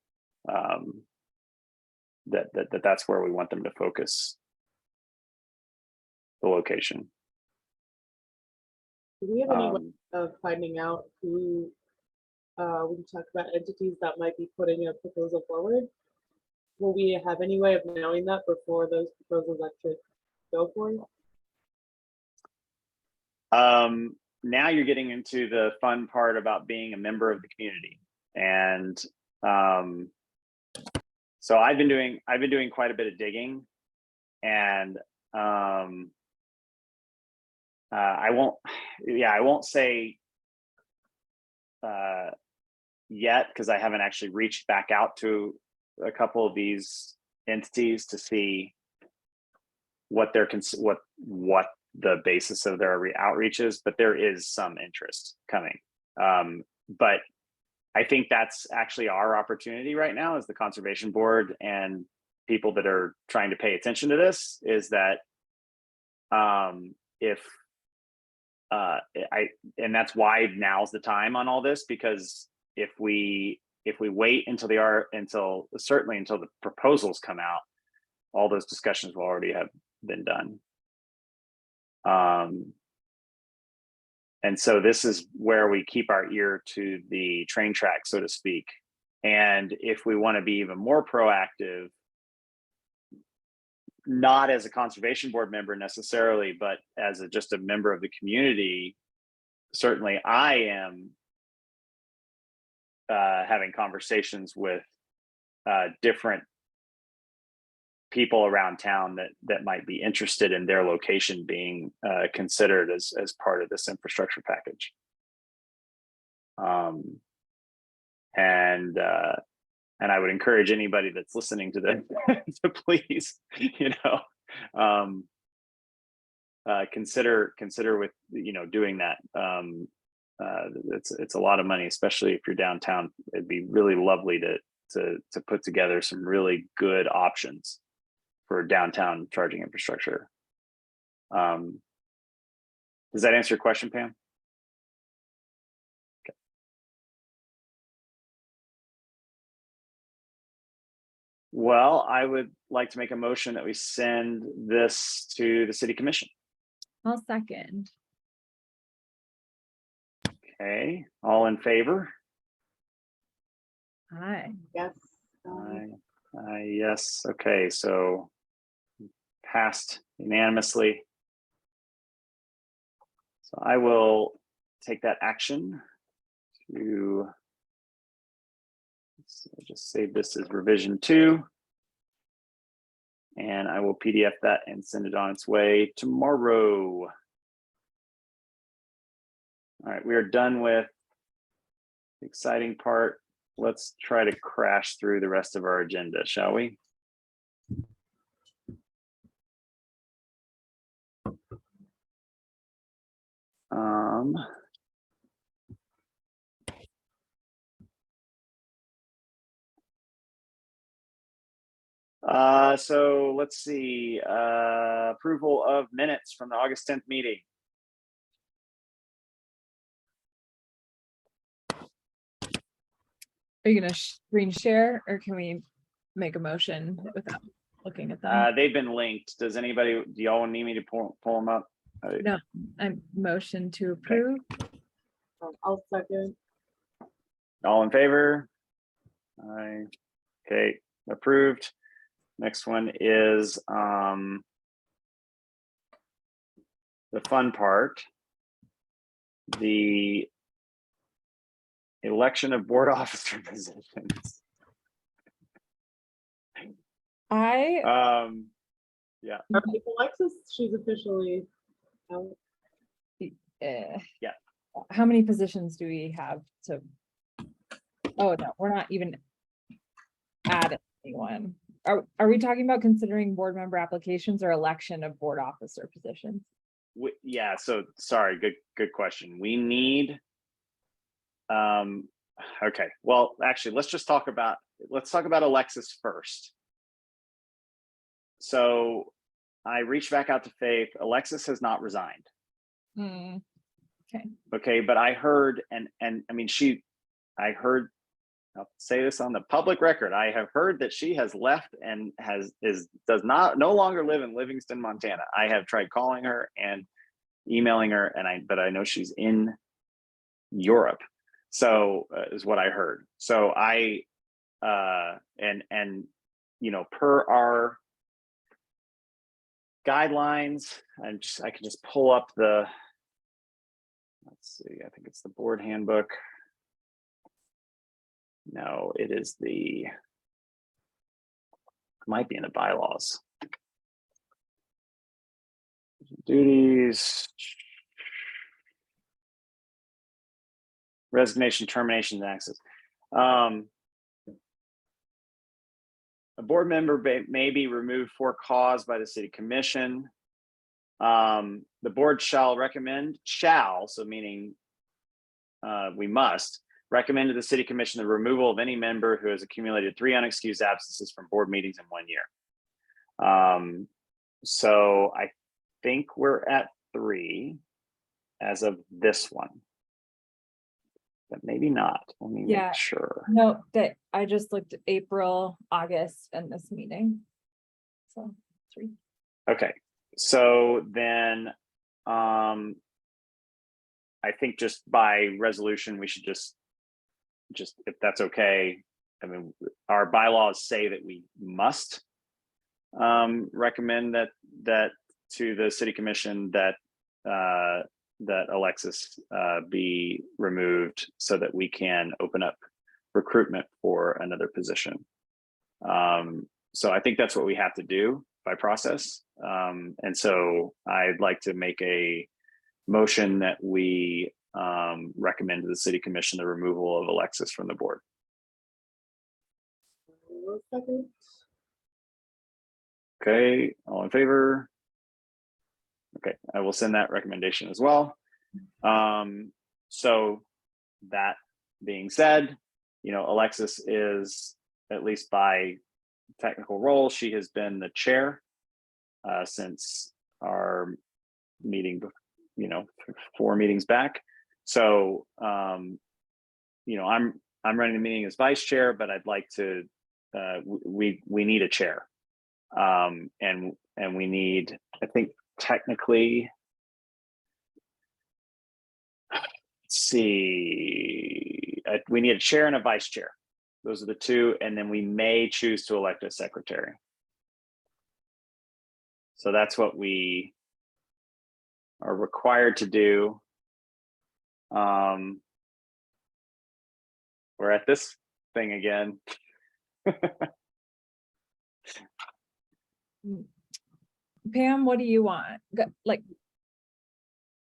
That's where we want them to focus the location. Do we have any way of finding out who we can talk about entities that might be putting a proposal forward? Will we have any way of knowing that before those proposals actually go forward? Now you're getting into the fun part about being a member of the community. And so I've been doing quite a bit of digging, and I won't say yet, because I haven't actually reached back out to a couple of these entities to see what the basis of their outreaches, but there is some interest coming. But I think that's actually our opportunity right now as the Conservation Board and people that are trying to pay attention to this, is that and that's why now's the time on all this, because if we wait until certainly until the proposals come out, all those discussions will already have been done. And so this is where we keep our ear to the train track, so to speak. And if we want to be even more proactive, not as a Conservation Board member necessarily, but as just a member of the community, certainly I am having conversations with different people around town that might be interested in their location being considered as part of this infrastructure package. And I would encourage anybody that's listening to this to please, consider with, doing that. It's a lot of money, especially if you're downtown. It'd be really lovely to put together some really good options for downtown charging infrastructure. Does that answer your question, Pam? Okay. Well, I would like to make a motion that we send this to the City Commission. I'll second. Okay, all in favor? Aye. Yes. Yes, okay, so passed unanimously. So I will take that action to just save this as revision 2. And I will PDF that and send it on its way tomorrow. All right, we are done with the exciting part. Let's try to crash through the rest of our agenda, shall we? So let's see, approval of minutes from the August 10th meeting. Are you gonna screen share, or can we make a motion without looking at them? They've been linked. Do y'all need me to pull them up? No, I motion to approve. I'll second. All in favor? Aye. Okay, approved. Next one is the fun part. The election of board officer positions. I Yeah. Alexis, she's officially out. yeah. Yeah. How many positions do we have to? Oh no, we're not even adding anyone. Are we talking about considering board member applications or election of board officer positions? Yeah, so sorry, good question. We need okay, well, actually, let's talk about Alexis first. So I reached back out to Faith. Alexis has not resigned. Okay, but I heard, and I mean, I heard, I'll say this on the public record, I have heard that she has left and no longer live in Livingston, Montana. I have tried calling her and emailing her, but I know she's in Europe. So is what I heard. So I per our guidelines, I can just pull up the, let's see, I think it's the board handbook. No, it might be in the bylaws. Duties, resignation, termination, and access. A board member may be removed for cause by the City Commission. The board shall recommend, so meaning we must recommend to the city commission the removal of any member who has accumulated 3 unexcused absences from board meetings in 1 year. So I think we're at 3 as of this one, but maybe not. Let me Yeah. make sure. No, that I just looked at April, August, and this meeting. So 3. Okay, so then I think just by resolution, we should just if that's okay. I mean, our bylaws say that we must recommend that to the city commission that that Alexis be removed so that we can open up recruitment for another position. So I think that's what we have to do by process. And so I'd like to make a motion that we recommend to the city commission the removal of Alexis from the board. Second. Okay, all in favor? Okay, I will send that recommendation as well. So that being said, you know, Alexis is, at least by technical role, she has been the chair since our meeting, you know, 4 meetings back. So, you know, I'm running the meeting as vice chair, but I'd like to, we need a chair. And we need, I think technically, let's see, we need a chair and a vice chair. Those are the 2, and then we may choose to elect a secretary. So that's what we are required to do. We're at this thing again. Pam, what do you want? Like,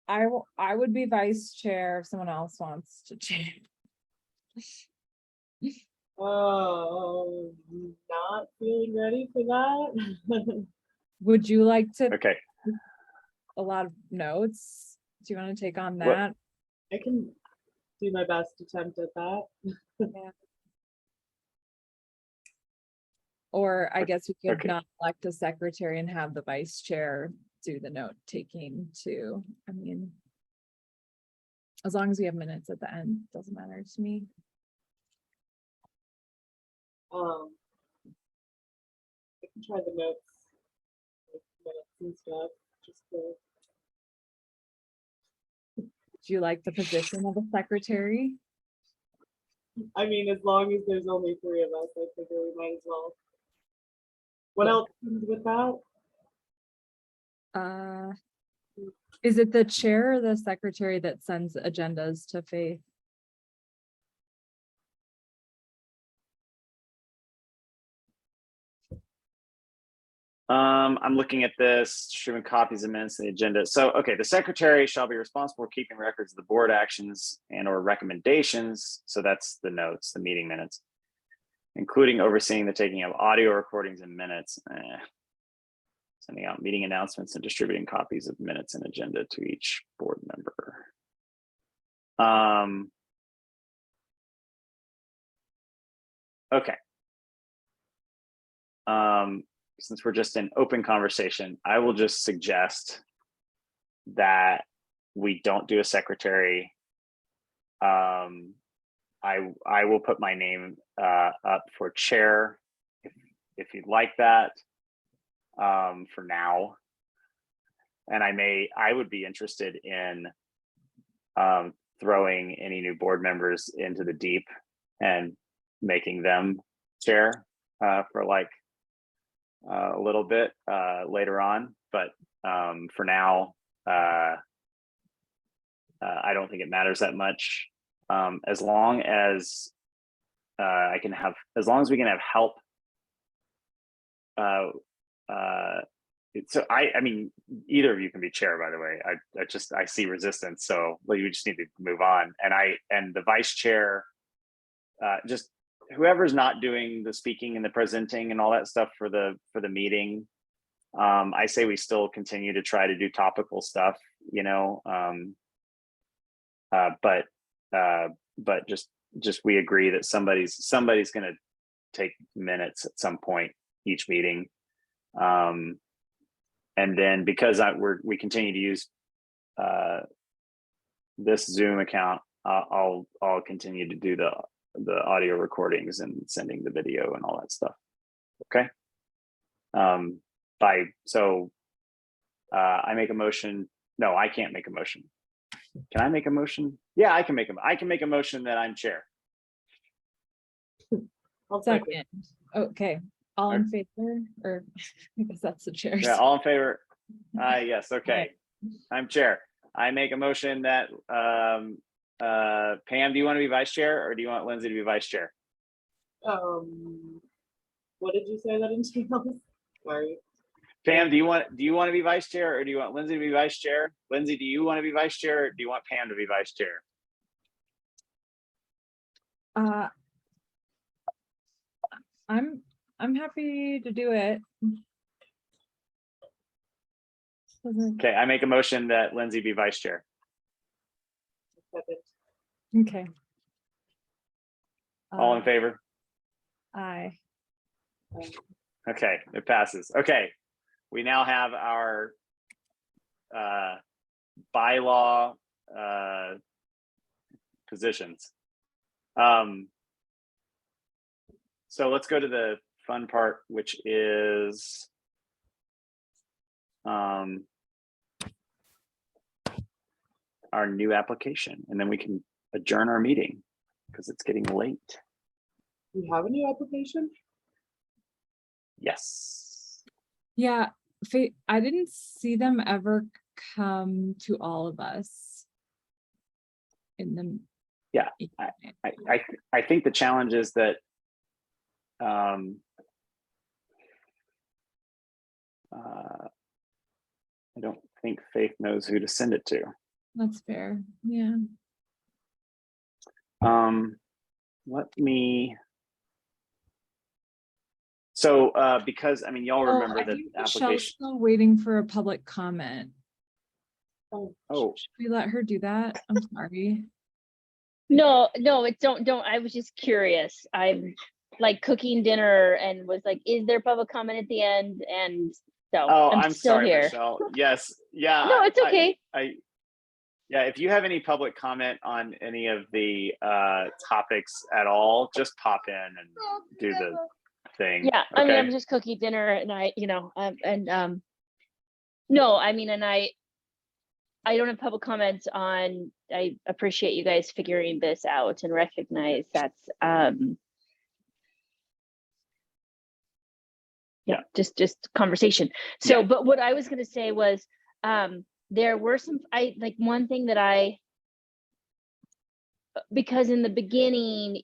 I would be vice chair if someone else wants to chair. Oh, not feeling ready for that. Would you like to Okay, a lot of notes? Do you want to take on What- that? I can do my best attempt at that. Or I guess we could Okay. not elect a secretary and have the vice chair do the note taking too. I mean, as long as we have minutes at the end, doesn't matter to me. I can try the notes, like minutes and stuff, just to. Do you like the position of a secretary? I mean, as long as there's only 3 of us, I figure we might as well. What else comes with that? Is it the chair or the secretary that sends agendas to Faith? I'm looking at this, distributing copies of minutes and the agenda. So, okay, the secretary shall be responsible for keeping records of the board actions and or recommendations. So that's the notes, the meeting minutes, including overseeing the taking of audio recordings and minutes, sending out meeting announcements and distributing copies of minutes and agenda to each board member. Okay. Since we're just in open conversation, I will just suggest that we don't do a secretary. I will put my name up for chair if you'd like that for now. And I would be interested in throwing any new board members into the deep and making them chair for like a little bit later on, but for now, I don't think it matters that much. As long as we can have help. So I mean, either of you can be chair, by the way. I see resistance, so you just need to move on. And the vice chair, just whoever's not doing the speaking and the presenting and all that stuff for the meeting, I say we still continue to try to do topical stuff, you know, but just we agree that somebody's going to take minutes at some point each meeting. And then because we continue to use this Zoom account, I'll continue to do the audio recordings and sending the video and all that stuff. Okay. I make a motion. No, I can't make a motion. Can I make a motion? Yeah, I can make a motion that I'm chair. I'll second. Second. Okay, all in favor, or I guess that's the chair's. Yeah, all in favor? Yes, okay. I'm chair. I make a motion that, Pam, do you want to be vice chair or do you want Lindsay to be vice chair? What did you say that entails? Sorry. Pam, do you want to be vice chair or do you want Lindsay to be vice chair? Lindsay, do you want to be vice chair or do you want Pam to be vice chair? I'm happy to do it. Okay, I make a motion that Lindsay be vice chair. Second. Okay. All in favor? Aye. Okay, it passes. Okay, we now have our bylaw positions. So let's go to the fun part, which is our new application, and then we can adjourn our meeting because it's getting late. We have a new application? Yes. Yeah, I didn't see them ever come to all of us in the. Yeah, I think the challenge is that I don't think Faith knows who to send it to. That's fair, yeah. Let me. So because I mean, y'all remember I that think Michelle's application. still waiting for a public comment. Oh, Should we let her do that? I'm sorry. No, it don't, I was just curious. I'm like cooking dinner and was like, is there public comment at the end? And so oh, I'm still sorry, here. Michelle. Yes, yeah. No, it's okay. Yeah, if you have any public comment on any of the topics at all, just pop in and do the thing. Yeah, I mean, okay? I'm just cooking dinner and no, I mean, and I don't have public comments on, I appreciate you guys figuring this out and recognize that's, just conversation. So, Yeah. but what I was going to say was, there were some, one thing that because in the beginning,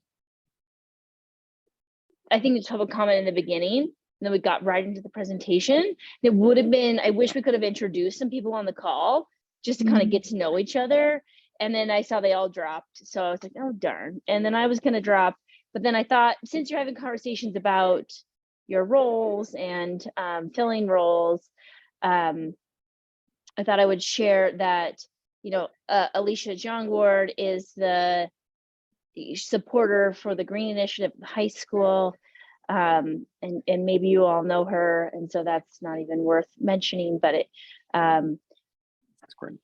I think it's public comment in the beginning, and then we got right into the presentation. It would have been, I wish we could have introduced some people on the call just to kind of get to know each other. And then I saw they all dropped. So I was like, oh, darn. And then I was going to drop, but then I thought, since you're having conversations about your roles and filling roles, I thought I would share that, Alicia Jongward is the supporter for the Green Initiative at the high school. And maybe you all know her. And so that's not even worth mentioning, but That's great.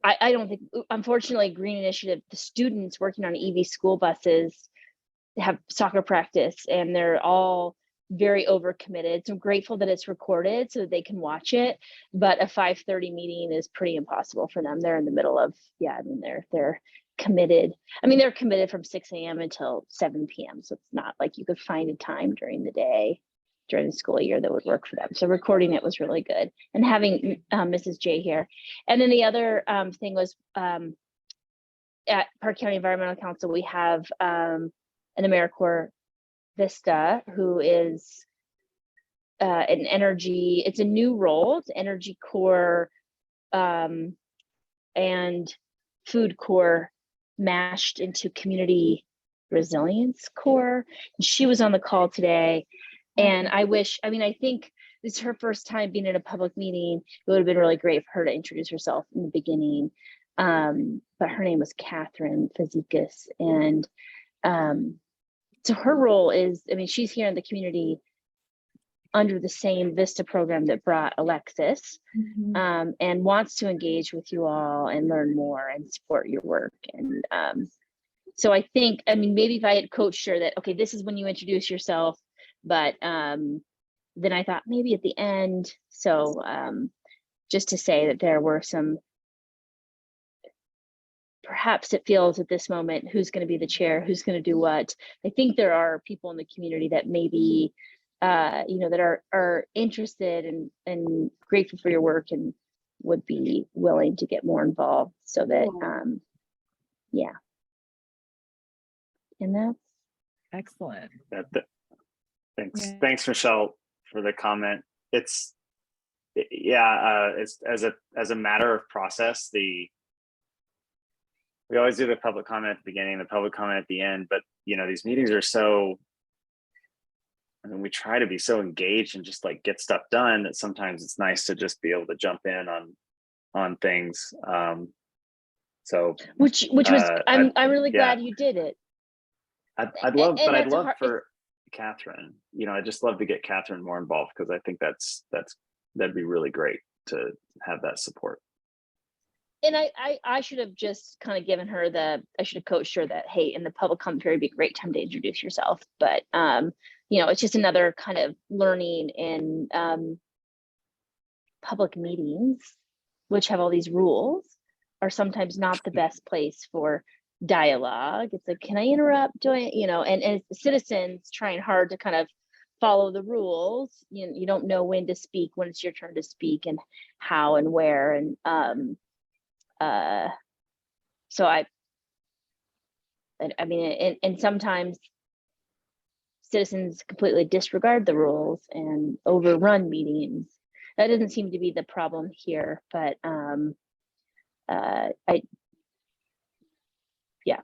I don't think, unfortunately, Green Initiative, the students working on EV school buses have soccer practice and they're all very overcommitted. So I'm grateful that it's recorded so that they can watch it, but a 5:30 meeting is pretty impossible for them. They're in the middle of, they're committed. I mean, they're committed from 6 a.m. until 7 p.m. So it's not like you could find a time during the day, during the school year that would work for them. So recording it was really good. And having Mrs. J here. And then the other thing was at Park County Environmental Council, we have an AmeriCorps Vista, who is an energy, it's a new role, it's Energy Corps and Food Corps mashed into Community Resilience Corps. And she was on the call today. And I think it's her first time being in a public meeting. It would have been really great for her to introduce herself in the beginning. But her name was Catherine Fazekas, and so her role is, I mean, she's here in the community under the same VISTA program that brought Alexis, and wants to engage with you all and learn more and support your work. And so I think, I mean, maybe if I had coached her that, okay, this is when you introduce yourself, but then I thought maybe at the end. So just to say that there were some, perhaps it feels at this moment, who's going to be the chair, who's going to do what. I think there are people in the community that maybe, you know, that are interested and grateful for your work and would be willing to get more involved, so that, yeah. And that's Excellent. Thanks. Yeah. Thanks, Michelle, for the comment. It's as a matter of process, we always do the public comment at the beginning, the public comment at the end, but you know, these meetings are so, I mean, we try to be so engaged and just like get stuff done that sometimes it's nice to just be able to jump in on things. So which was, I'm really glad you did it. I'd love, and but I'd that's a love hard- for Catherine, you know, I'd just love to get Catherine more involved, because I think that'd be really great to have that support. And I should have just kind of given her I should have coached her that, hey, in the public commentary would be a great time to introduce yourself. But you know, it's just another kind of learning in public meetings, which have all these rules, are sometimes not the best place for dialogue. It's like, can I interrupt? You know, and as citizens trying hard to kind of follow the rules, you don't know when to speak, when it's your turn to speak, and how and where. And so I mean, and sometimes citizens completely disregard the rules and overrun meetings. That doesn't seem to be the problem here, but yeah,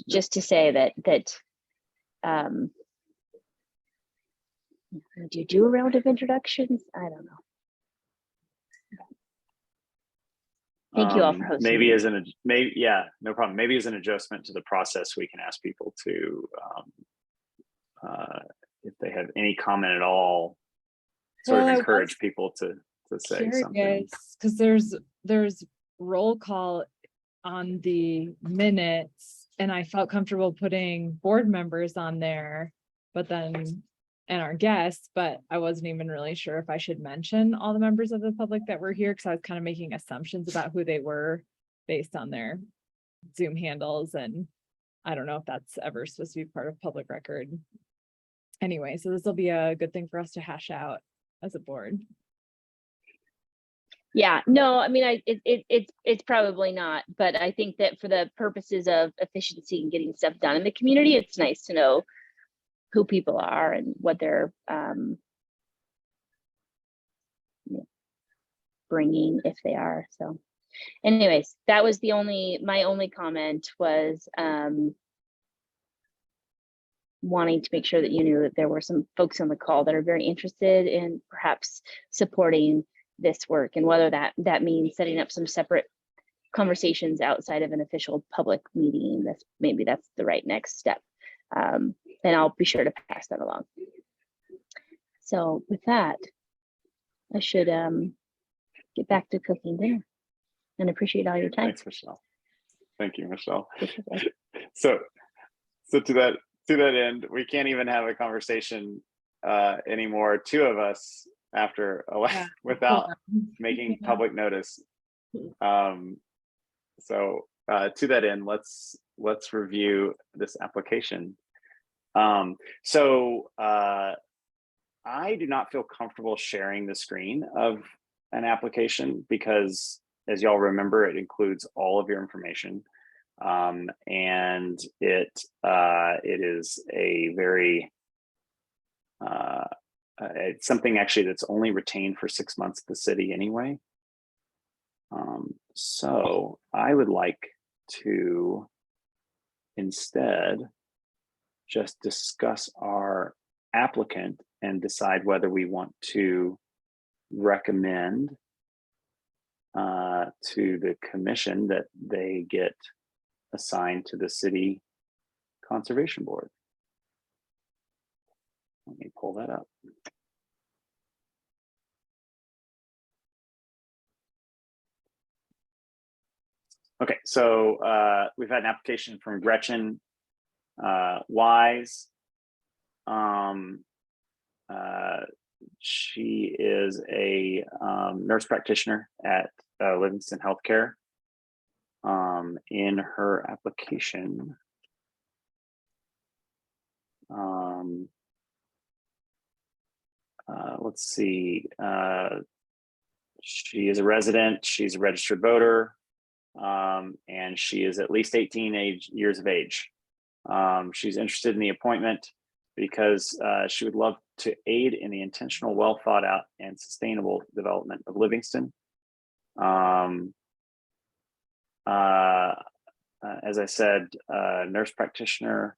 just to say that do you do a round of introductions? I don't know. Thank you all for hosting. Maybe no problem. Maybe as an adjustment to the process, we can ask people to, if they have any comment at all, sort of encourage people to say something. Because there's roll call on the minutes, and I felt comfortable putting board members on there, but then, and our guests, but I wasn't even really sure if I should mention all the members of the public that were here, because I was kind of making assumptions about who they were based on their Zoom handles, and I don't know if that's ever supposed to be part of public record. Anyway, so this will be a good thing for us to hash out as a board. Yeah, no, I mean, it's probably not, but I think that for the purposes of efficiency and getting stuff done in the community, it's nice to know who people are and what they're bringing, if they are. So anyways, that was my only comment was wanting to make sure that you knew that there were some folks on the call that are very interested in perhaps supporting this work, and whether that means setting up some separate conversations outside of an official public meeting. That's the right next step. And I'll be sure to pass that along. So with that, I should get back to cooking dinner, and appreciate all your time. Thanks, Michelle. Thank you, Michelle. So to that end, we can't even have a conversation anymore, two of us, after without making public notice. So to that end, let's review this application. So I do not feel comfortable sharing the screen of an application, because as y'all remember, it includes all of your information. And it is a very, it's something actually that's only retained for 6 months at the city anyway. So I would like to instead just discuss our applicant and decide whether we want to recommend to the commission that they get assigned to the city conservation board. Let me pull that up. Okay, so we've had an application from Gretchen Wise. She is a nurse practitioner at Livingston Healthcare. In her application, let's see, she is a resident, she's a registered voter, and she is at least 18 years of age. She's interested in the appointment because she would love to aid in the intentional, well thought out and sustainable development of Livingston. As I said, nurse practitioner,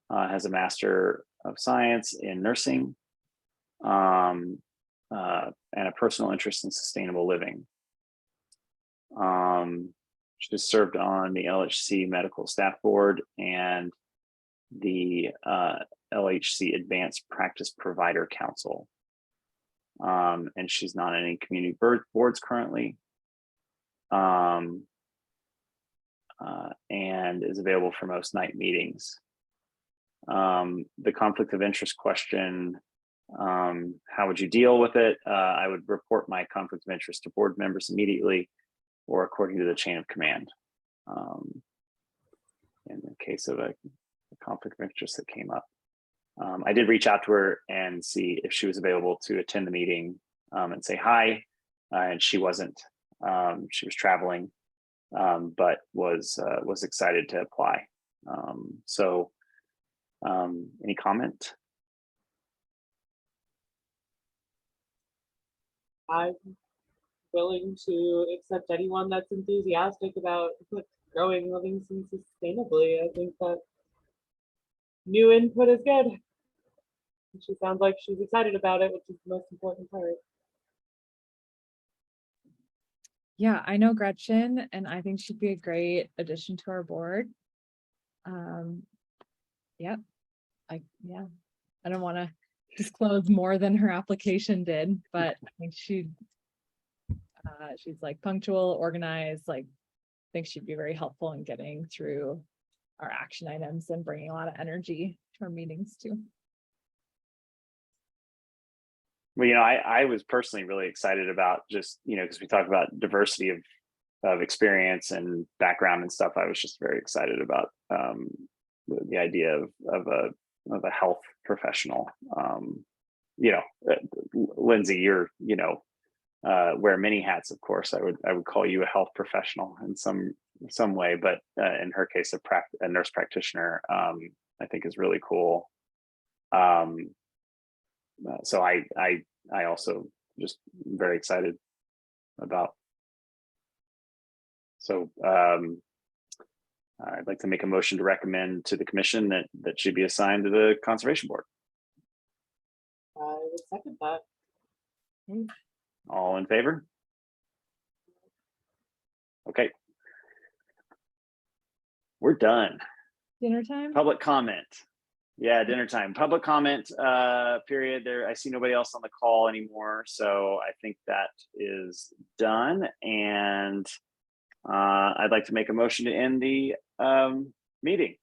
has a Master of Science in nursing, and a personal interest in sustainable living. She has served on the LHC Medical Staff Board and the LHC Advanced Practice Provider Council. And she's not on any community boards currently. And is available for most night meetings. The conflict of interest question, how would you deal with it? I would report my conflict of interest to board members immediately or according to the chain of command. In the case of a conflict of interest that came up. I did reach out to her and see if she was available to attend the meeting and say hi, and she wasn't. She was traveling, but was excited to apply. Any comment? I'm willing to accept anyone that's enthusiastic about growing Livingston sustainably. I think that new input is good. She sounds like she's excited about it, which is the most important part. Yeah, I know Gretchen, and I think she'd be a great addition to our board. Yep. Yeah, I don't want to disclose more than her application did, but I think she's like punctual, organized, like I think she'd be very helpful in getting through our action items and bringing a lot of energy to our meetings too. Well, I was personally really excited about just, because we talk about diversity of experience and background and stuff. I was just very excited about the idea of a health professional. Lindsay, you're, wear many hats, of course. I would call you a health professional in some way, but in her case, a nurse practitioner, I think is really cool. So I also just very excited about. So I'd like to make a motion to recommend to the commission that should be assigned to the conservation board. I would second that. All in favor? Okay. We're done. Dinner time? Public comment. Yeah, dinner time. Public comment period. There, I see nobody else on the call anymore, so I think that is done. And I'd like to make a motion to end the meeting.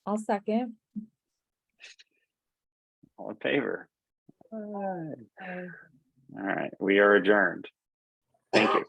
I'll second. All in favor? Bye. All right, we are adjourned. Thank you.